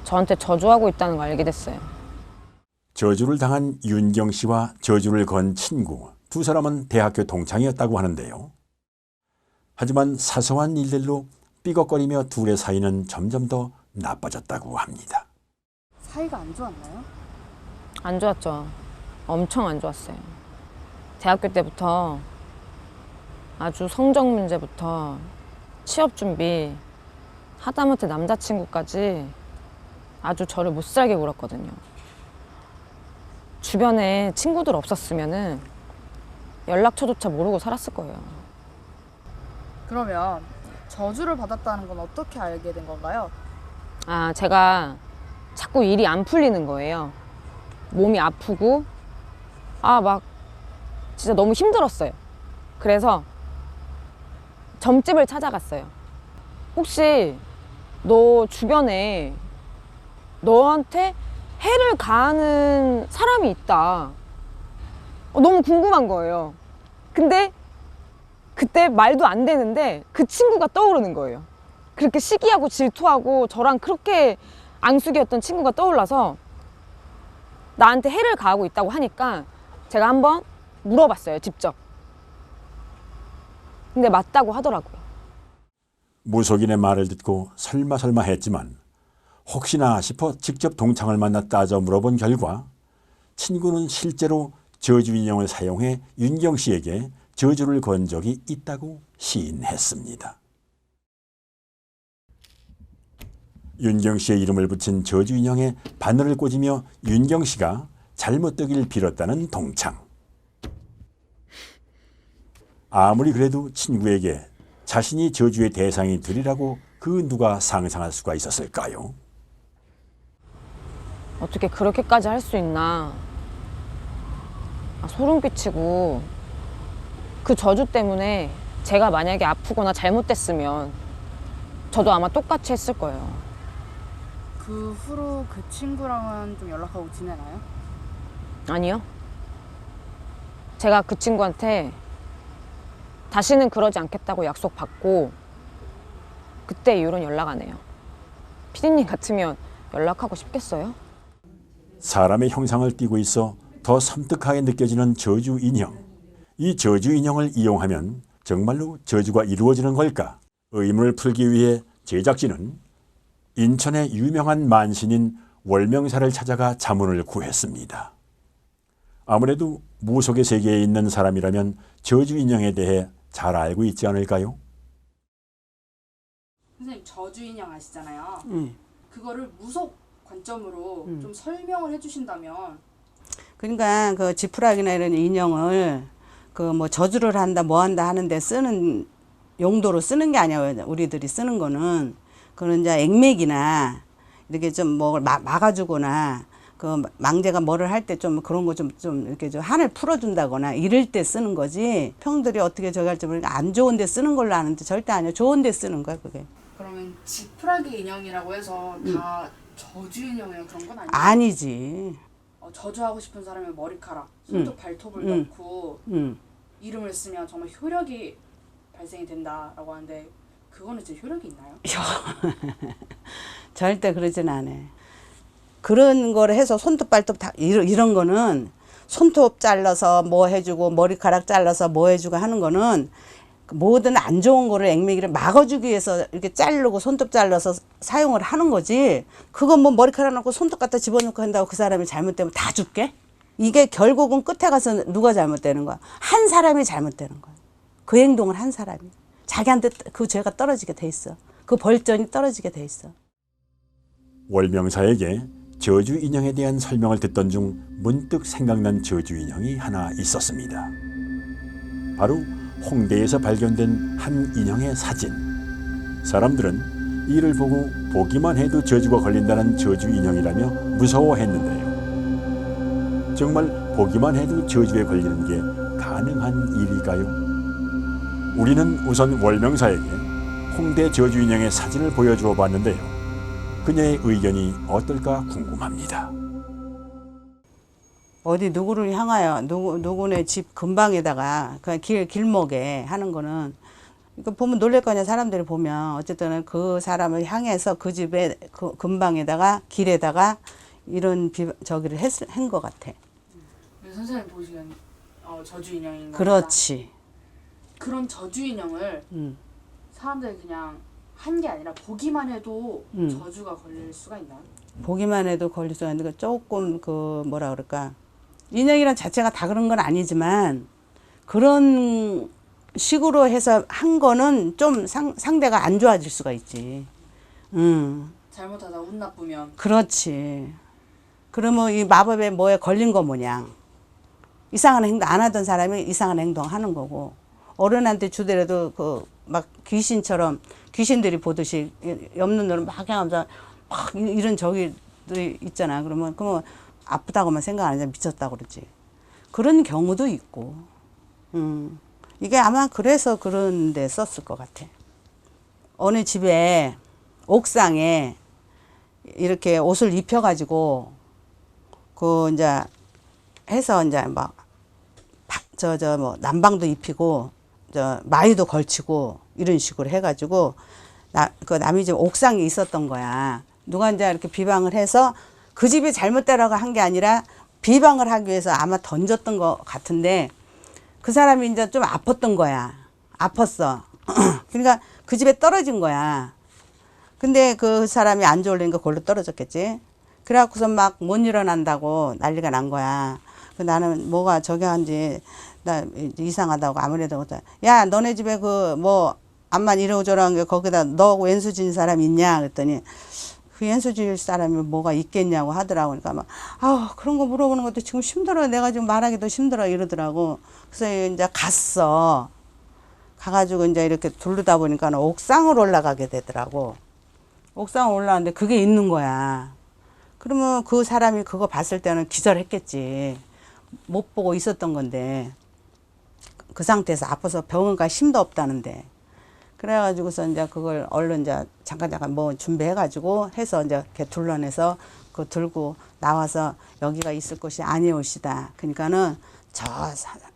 저한테 저주하고 있다는 걸 알게 됐어요. 저주를 당한 윤경 씨와 저주를 건 친구 두 사람은 대학교 동창이었다고 하는데요. 하지만 사소한 일들로 삐걱거리며 둘의 사이는 점점 더 나빠졌다고 합니다. 사이가 안 좋았나요? 안 좋았죠. 엄청 안 좋았어요. 대학교 때부터 아주 성적 문제부터 취업 준비, 하다못해 남자친구까지 아주 저를 못 살게 굴었거든요. 주변에 친구들 없었으면은 연락처조차 모르고 살았을 거예요. 그러면 저주를 받았다는 건 어떻게 알게 된 건가요? 아, 제가 자꾸 일이 안 풀리는 거예요. 몸이 아프고 막 진짜 너무 힘들었어요. 그래서 점집을 찾아갔어요. 혹시 너 주변에 너한테 해를 가하는 사람이 있다. 너무 궁금한 거예요. 근데 그때 말도 안 되는데 그 친구가 떠오르는 거예요. 그렇게 시기하고 질투하고 저랑 그렇게 앙숙이었던 친구가 떠올라서 나한테 해를 가하고 있다고 하니까 제가 한번 물어봤어요, 직접. 근데 맞다고 하더라고요. 무속인의 말을 듣고 설마 했지만 혹시나 싶어 직접 동창을 만나 따져 물어본 결과 친구는 실제로 저주 인형을 사용해 윤경 씨에게 저주를 건 적이 있다고 시인했습니다. 윤경 씨의 이름을 붙인 저주 인형에 바늘을 꽂으며 윤경 씨가 잘못되길 빌었다는 동창. 아무리 그래도 친구에게 자신이 저주의 대상이 되리라고 그 누가 상상할 수가 있었을까요? 어떻게 그렇게까지 할 수 있나. 소름 끼치고 그 저주 때문에 제가 만약에 아프거나 잘못됐으면 저도 아마 똑같이 했을 거예요. 그 후로 그 친구랑은 좀 연락하고 지내나요? 아니요. 제가 그 친구한테 다시는 그러지 않겠다고 약속받고 그때 이후로는 연락 안 해요. 피디님 같으면 연락하고 싶겠어요? 사람의 형상을 띠고 있어 더 섬뜩하게 느껴지는 저주 인형. 이 저주 인형을 이용하면 정말로 저주가 이루어지는 걸까? 의문을 풀기 위해 제작진은 인천의 유명한 만신인 월명사를 찾아가 자문을 구했습니다. 아무래도 무속의 세계에 있는 사람이라면 저주 인형에 대해 잘 알고 있지 않을까요? 선생님 저주 인형 아시잖아요. 그거를 무속 관점으로 좀 설명을 해주신다면. 그러니까 그 지푸라기나 이런 인형을 그 뭐 저주를 한다 뭐 한다 하는데 쓰는 용도로 쓰는 게 아니야. 우리들이 쓰는 거는 그런 이제 액맥이나 이렇게 좀 뭐 막아주거나 그 망제가 뭐를 할 때 좀 그런 거 좀 이렇게 좀 한을 풀어준다거나 이럴 때 쓰는 거지. 평들이 어떻게 저기 할지 모르니까 안 좋은 데 쓰는 걸로 아는데 절대 아니야. 좋은 데 쓰는 거야 그게. 그러면 지푸라기 인형이라고 해서 다 저주 인형이나 그런 건 아니에요? 아니지. 저주하고 싶은 사람의 머리카락, 손톱, 발톱을 넣고 이름을 쓰면 정말 효력이 발생이 된다라고 하는데 그거는 진짜 효력이 있나요? 절대 그러진 않아. 그런 거를 해서 손톱 발톱 다 이런 거는 손톱 잘라서 뭐 해주고 머리카락 잘라서 뭐 해주고 하는 거는 모든 안 좋은 거를 액매기를 막아주기 위해서 이렇게 자르고 손톱 잘라서 사용을 하는 거지. 그건 뭐 머리카락 넣고 손톱 갖다 집어넣고 한다고 그 사람이 잘못되면 다 죽게? 이게 결국은 끝에 가서 누가 잘못되는 거야? 한 사람이 잘못되는 거야. 그 행동을 한 사람이. 자기한테 그 죄가 떨어지게 돼 있어. 그 벌전이 떨어지게 돼 있어. 월명사에게 저주 인형에 대한 설명을 듣던 중 문득 생각난 저주 인형이 하나 있었습니다. 바로 홍대에서 발견된 한 인형의 사진. 사람들은 이를 보고 보기만 해도 저주가 걸린다는 저주 인형이라며 무서워했는데요. 정말 보기만 해도 저주에 걸리는 게 가능한 일일까요? 우리는 우선 월명사에게 홍대 저주 인형의 사진을 보여주어 봤는데요. 그녀의 의견이 어떨까 궁금합니다. 어디 누구를 향하여 누구네 집 근방에다가 그 길목에 하는 거는 이거 보면 놀랄 거냐. 사람들이 보면 어쨌든 그 사람을 향해서 그 집에 그 근방에다가 길에다가 이런 저기를 한 것 같아. 선생님 보시기엔 저주 인형인 거 그렇지. 그런 저주 인형을 사람들이 그냥 한 게 아니라 보기만 해도 저주가 걸릴 수가 있나요? 보기만 해도 걸릴 수가 있는데 조금 그 뭐라 그럴까. 인형이란 자체가 다 그런 건 아니지만 그런 식으로 해서 한 거는 좀 상대가 안 좋아질 수가 있지. 잘못하다 운 나쁘면. 그렇지. 그러면 이 마법에 뭐에 걸린 거 모양. 이상한 행동 안 하던 사람이 이상한 행동 하는 거고 어른한테 주더라도 그 막 귀신처럼 귀신들이 보듯이 옆 눈으로 막 향하면서 막 이런 저기들이 있잖아. 그러면 아프다고만 생각 안 하지 미쳤다고 그러지. 그런 경우도 있고. 이게 아마 그래서 그런 데 썼을 것 같아. 어느 집에 옥상에 이렇게 옷을 입혀가지고 그 이제 해서 이제 막 뭐 난방도 입히고 마이도 걸치고 이런 식으로 해가지고 그 남의 집 옥상에 있었던 거야. 누가 이제 이렇게 비방을 해서 그 집이 잘못되라고 한 게 아니라 비방을 하기 위해서 아마 던졌던 것 같은데 그 사람이 이제 좀 아팠던 거야. 아팠어. 그러니까 그 집에 떨어진 거야. 근데 그 사람이 안 좋으니까 골로 떨어졌겠지. 그래갖고서 막 못 일어난다고 난리가 난 거야. 나는 뭐가 저기 한지 나 이상하다고 아무래도 야 너네 집에 그 뭐 암만 이러저러한 게 거기다 너하고 왼수 진 사람 있냐 그랬더니 그 왼수 질 사람이 뭐가 있겠냐고 하더라고. 그러니까 막 그런 거 물어보는 것도 지금 힘들어. 내가 지금 말하기도 힘들어 이러더라고. 그래서 이제 갔어. 가가지고 이제 이렇게 두르다 보니까 옥상으로 올라가게 되더라고. 옥상 올라왔는데 그게 있는 거야. 그러면 그 사람이 그거 봤을 때는 기절했겠지. 못 보고 있었던 건데 그 상태에서 아파서 병원 갈 힘도 없다는데 그래가지고서 이제 그걸 얼른 이제 잠깐 뭐 준비해가지고 해서 이제 이렇게 둘러내서 그거 들고 나와서 여기가 있을 곳이 아니오시다. 그러니까는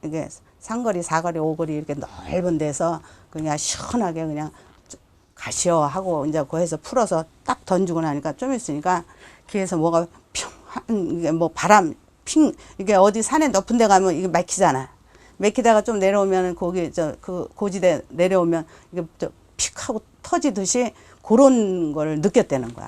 이게 상거리, 사거리, 오거리 이렇게 넓은 데서 그냥 시원하게 그냥 가시오 하고 이제 거기서 풀어서 딱 던지고 나니까 좀 있으니까 귀에서 뭐가 이게 뭐 바람 이게 어디 산에 높은 데 가면 이게 막히잖아. 막히다가 좀 내려오면 거기 그 고지대 내려오면 이게 픽 하고 터지듯이 그런 걸 느꼈다는 거야.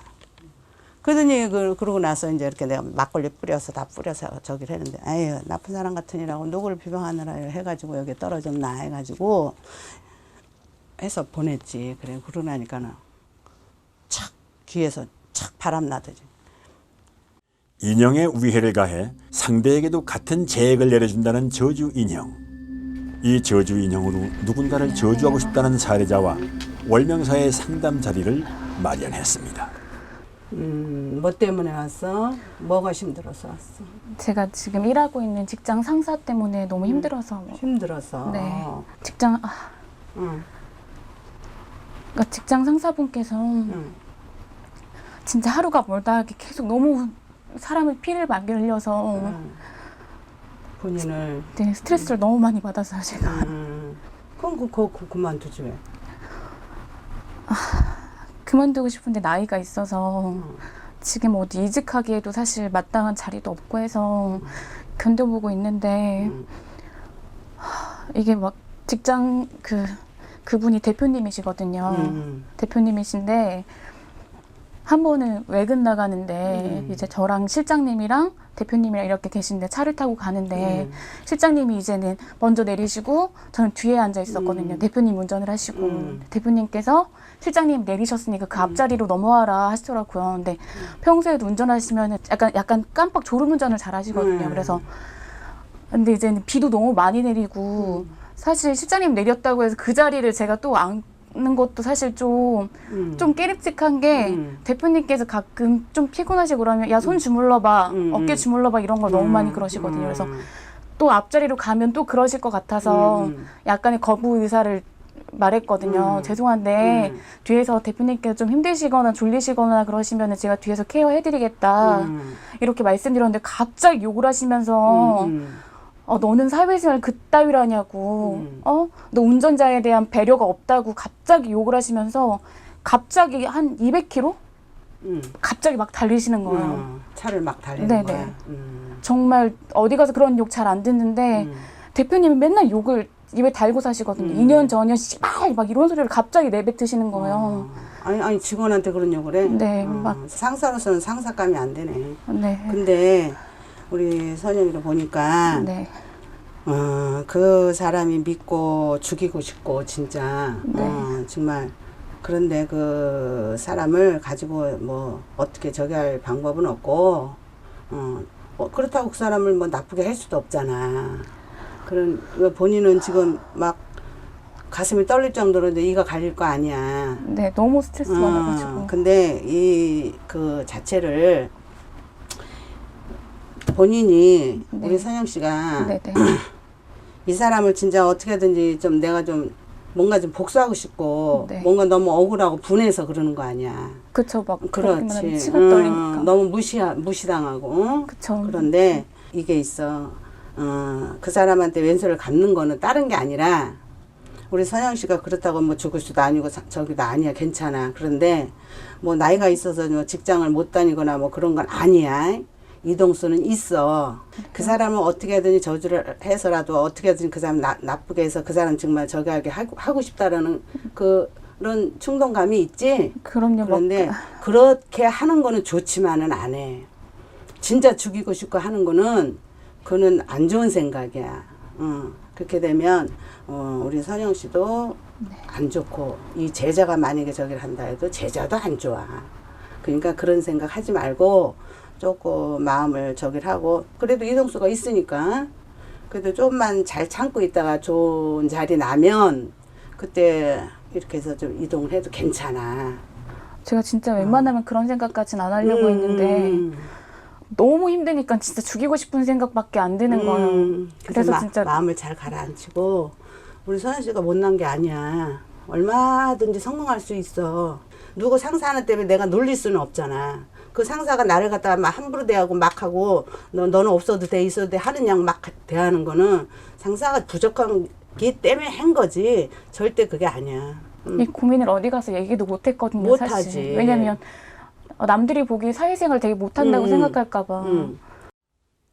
그러더니 그러고 나서 이제 이렇게 내가 막걸리 뿌려서 다 뿌려서 저기를 했는데 아유 나쁜 사람 같으니라고 누구를 비방하느라 해가지고 여기 떨어졌나 해가지고 해서 보냈지. 그래 그러고 나니까는 착 귀에서 착 바람 나더지. 인형의 위해를 가해 상대에게도 같은 재액을 내려준다는 저주 인형. 이 저주 인형으로 누군가를 저주하고 싶다는 사례자와 월명사의 상담 자리를 마련했습니다. 뭐 때문에 왔어? 뭐가 힘들어서 왔어? 제가 지금 일하고 있는 직장 상사 때문에 너무 힘들어서. 힘들어서? 네. 그러니까 직장 상사분께서 진짜 하루가 멀다 하게 계속 너무 사람을 피를 많이 흘려서 본인을 네, 스트레스를 너무 많이 받아서 제가 그럼 그거 그만두지 왜? 그만두고 싶은데 나이가 있어서 지금 어디 이직하기에도 사실 마땅한 자리도 없고 해서 견뎌보고 있는데 이게 막 직장 그분이 대표님이시거든요. 대표님이신데 한 번은 외근 나가는데 이제 저랑 실장님이랑 대표님이랑 이렇게 계신데 차를 타고 가는데 실장님이 이제는 먼저 내리시고 저는 뒤에 앉아 있었거든요. 대표님 운전을 하시고 대표님께서 실장님 내리셨으니까 그 앞자리로 넘어와라 하시더라고요. 근데 평소에도 운전하시면 약간 깜빡 졸음운전을 잘 하시거든요. 그래서 근데 이제는 비도 너무 많이 내리고 사실 실장님 내렸다고 해서 그 자리를 제가 또 앉는 것도 사실 좀 깨름직한 게 대표님께서 가끔 좀 피곤하시고 그러면 야, 손 주물러봐, 어깨 주물러봐 이런 걸 너무 많이 그러시거든요. 그래서 또 앞자리로 가면 또 그러실 것 같아서 약간의 거부 의사를 말했거든요. 죄송한데 뒤에서 대표님께서 좀 힘드시거나 졸리시거나 그러시면 제가 뒤에서 케어해드리겠다 이렇게 말씀드렸는데 갑자기 욕을 하시면서 너는 사회생활 그따위라냐고 너 운전자에 대한 배려가 없다고 갑자기 욕을 하시면서 갑자기 한 200km? 갑자기 막 달리시는 거예요. 차를 막 달리는 네네. 거야. 정말 어디 가서 그런 욕 잘 안 듣는데 대표님이 맨날 욕을 입에 달고 사시거든요. 2년 전년 씨발 막 이런 소리를 갑자기 내뱉으시는 거예요. 아니 직원한테 그런 욕을 해? 네, 막 상사로서는 상사감이 안 되네. 네. 근데 우리 선영이를 보니까 네. 그 사람이 믿고 죽이고 싶고 진짜 정말 그런데 그 사람을 가지고 뭐 어떻게 저기 할 방법은 없고 그렇다고 그 사람을 뭐 나쁘게 할 수도 없잖아. 그런 본인은 지금 막 가슴이 떨릴 정도로 이제 이가 갈릴 거 아니야. 네, 너무 스트레스 받아가지고. 근데 이 그 자체를 본인이 우리 선영 씨가 이 사람을 진짜 어떻게든지 좀 내가 좀 뭔가 좀 복수하고 싶고 뭔가 너무 억울하고 분해서 그러는 거 아니야. 그쵸, 막 그렇지. 치가 떨리니까. 너무 무시당하고. 그쵸. 그런데 이게 있어. 그 사람한테 왼손을 갚는 거는 다른 게 아니라 우리 선영 씨가 그렇다고 뭐 죽을 수도 아니고 저기도 아니야. 괜찮아. 그런데 뭐 나이가 있어서 뭐 직장을 못 다니거나 뭐 그런 건 아니야. 이동수는 있어. 그 사람은 어떻게든 저주를 해서라도 어떻게든 그 사람 나쁘게 해서 그 사람 정말 저기 하고 싶다라는 그런 충동감이 있지. 그럼요. 그런데 그렇게 하는 거는 좋지만은 안 해. 진짜 죽이고 싶고 하는 거는 그거는 안 좋은 생각이야. 그렇게 되면 우리 선영 씨도 안 좋고 이 제자가 만약에 저기를 한다 해도 제자도 안 좋아. 그러니까 그런 생각 하지 말고 조금 마음을 저기를 하고 그래도 이동수가 있으니까 그래도 좀만 잘 참고 있다가 좋은 자리 나면 그때 이렇게 해서 좀 이동을 해도 괜찮아. 제가 진짜 웬만하면 그런 생각까지는 안 하려고 했는데 너무 힘드니까 진짜 죽이고 싶은 생각밖에 안 드는 거예요. 그래서 진짜 마음을 잘 가라앉히고 우리 선현 씨가 못난 게 아니야. 얼마든지 성공할 수 있어. 누구 상사 하나 때문에 내가 놀릴 수는 없잖아. 그 상사가 나를 갖다가 막 함부로 대하고 막 하고 너는 없어도 돼 있어도 돼 하는 양 막 대하는 거는 상사가 부족한 게 때문에 한 거지 절대 그게 아니야. 이 고민을 어디 가서 얘기도 못 했거든요. 못 사실. 하지. 왜냐면 남들이 보기 사회생활 되게 못한다고 생각할까 봐.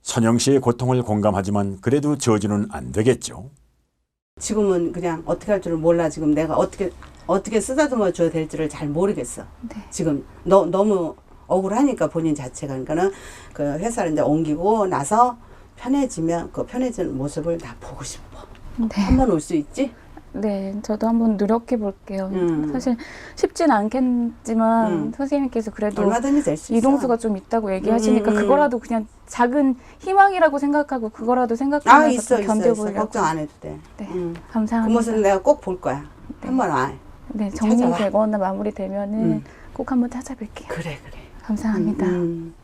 선영 씨의 고통을 공감하지만 그래도 저주는 안 되겠죠. 지금은 그냥 어떻게 할 줄을 몰라. 지금 내가 어떻게 쓰다듬어 줘야 될지를 잘 모르겠어. 지금 너무 억울하니까 본인 자체가. 그러니까는 그 회사를 이제 옮기고 나서 편해지면 그 편해지는 모습을 다 보고 싶어. 한번 올 수 있지? 네, 저도 한번 노력해 볼게요. 사실 쉽진 않겠지만 선생님께서 그래도 얼마든지 될 수 있어. 이동수가 좀 있다고 얘기하시니까 그거라도 그냥 작은 희망이라고 생각하고 그거라도 생각하면서 좀 견뎌보려고. 걱정 안 해도 돼. 네, 감사합니다. 그 모습은 내가 꼭 볼 거야. 한번 와. 네, 정리되거나 마무리되면은 꼭 한번 찾아뵐게요. 그래. 감사합니다. 오늘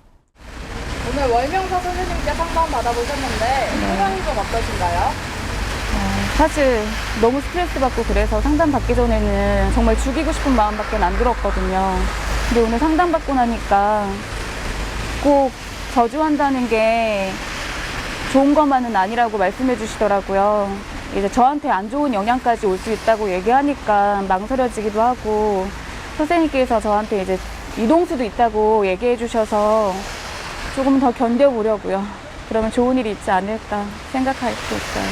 월명사 선생님께 상담 받아보셨는데 소감이 좀 어떠신가요? 사실 너무 스트레스 받고 그래서 상담 받기 전에는 정말 죽이고 싶은 마음밖에 안 들었거든요. 근데 오늘 상담 받고 나니까 꼭 저주한다는 게 좋은 것만은 아니라고 말씀해 주시더라고요. 이제 저한테 안 좋은 영향까지 올 수 있다고 얘기하니까 망설여지기도 하고 선생님께서 저한테 이제 이동수도 있다고 얘기해 주셔서 조금 더 견뎌보려고요. 그러면 좋은 일이 있지 않을까 생각하고 있어요.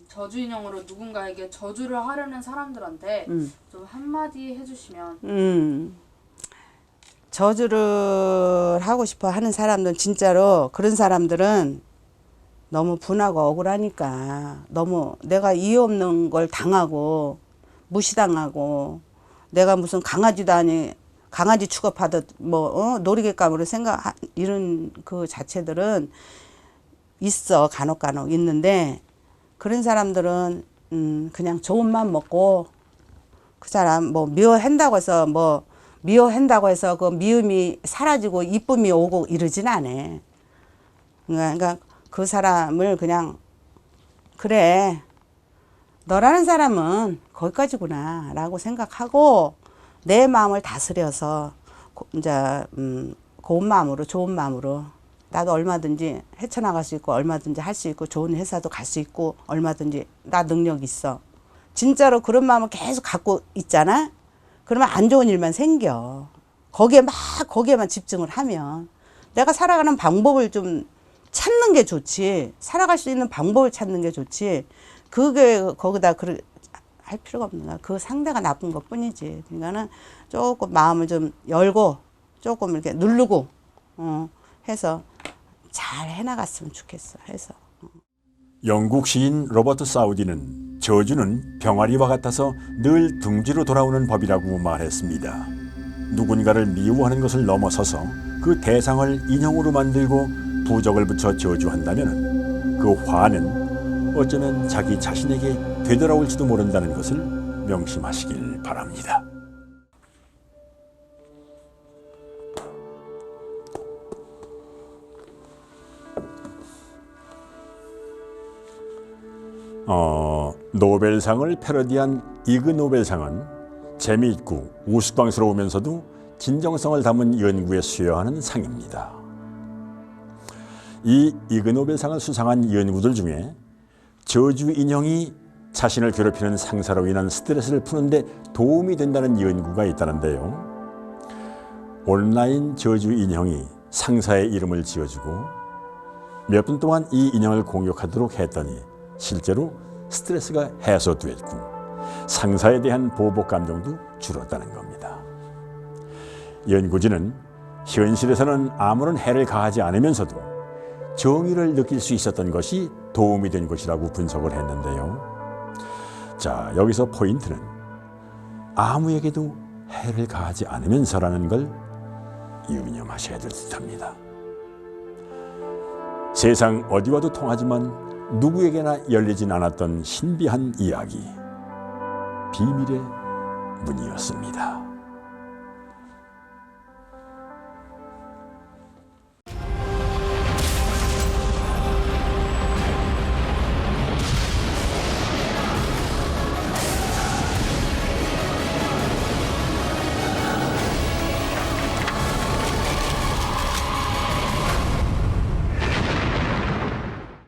저주 인형으로 누군가에게 저주를 하려는 사람들한테 좀 한마디 해주시면. 저주를 하고 싶어 하는 사람들, 진짜로 그런 사람들은 너무 분하고 억울하니까, 너무 내가 이유 없는 걸 당하고 무시당하고, 내가 무슨 강아지도 아니 강아지 취급하듯 놀이객감으로 이런 그 자체들은 있어. 간혹 있는데, 그런 사람들은 그냥 좋은 맘 먹고, 그 사람 미워한다고 해서 그 미움이 사라지고 이쁨이 오고 이러진 않아. 그러니까 그 사람을 그냥, 그래, 너라는 사람은 거기까지구나 라고 생각하고, 내 마음을 다스려서 이제 고운 마음으로, 좋은 마음으로, 나도 얼마든지 헤쳐나갈 수 있고, 얼마든지 할 수 있고, 좋은 회사도 갈 수 있고, 얼마든지 나 능력 있어. 진짜로 그런 마음을 계속 갖고 있잖아? 그러면 안 좋은 일만 생겨. 거기에만 집중을 하면. 내가 살아가는 방법을 좀 찾는 게 좋지. 살아갈 수 있는 방법을 찾는 게 좋지. 그게 거기다 할 필요가 없는 거야. 그 상대가 나쁜 것 뿐이지. 그러니까는 조금 마음을 좀 열고, 조금 이렇게 누르고, 해서 잘 해나갔으면 좋겠어. 해서. 영국 시인 로버트 사우디는 저주는 병아리와 같아서 늘 둥지로 돌아오는 법이라고 말했습니다. 누군가를 미워하는 것을 넘어서서 그 대상을 인형으로 만들고 부적을 붙여 저주한다면 그 화는 어쩌면 자기 자신에게 되돌아올지도 모른다는 것을 명심하시길 바랍니다. 노벨상을 패러디한 이그 노벨상은 재미있고 우스꽝스러우면서도 진정성을 담은 연구에 수여하는 상입니다. 이 이그 노벨상을 수상한 연구들 중에 저주 인형이 자신을 괴롭히는 상사로 인한 스트레스를 푸는데 도움이 된다는 연구가 있다는데요. 온라인 저주 인형이 상사의 이름을 지어주고 몇 분 동안 이 인형을 공격하도록 했더니 실제로 스트레스가 해소됐고 상사에 대한 보복 감정도 줄었다는 겁니다. 연구진은 현실에서는 아무런 해를 가하지 않으면서도 정의를 느낄 수 있었던 것이 도움이 된 것이라고 분석을 했는데요. 자, 여기서 포인트는 아무에게도 해를 가하지 않으면서라는 걸 유념하셔야 될 듯합니다. 세상 어디와도 통하지만 누구에게나 열리진 않았던 신비한 이야기, 비밀의 문이었습니다.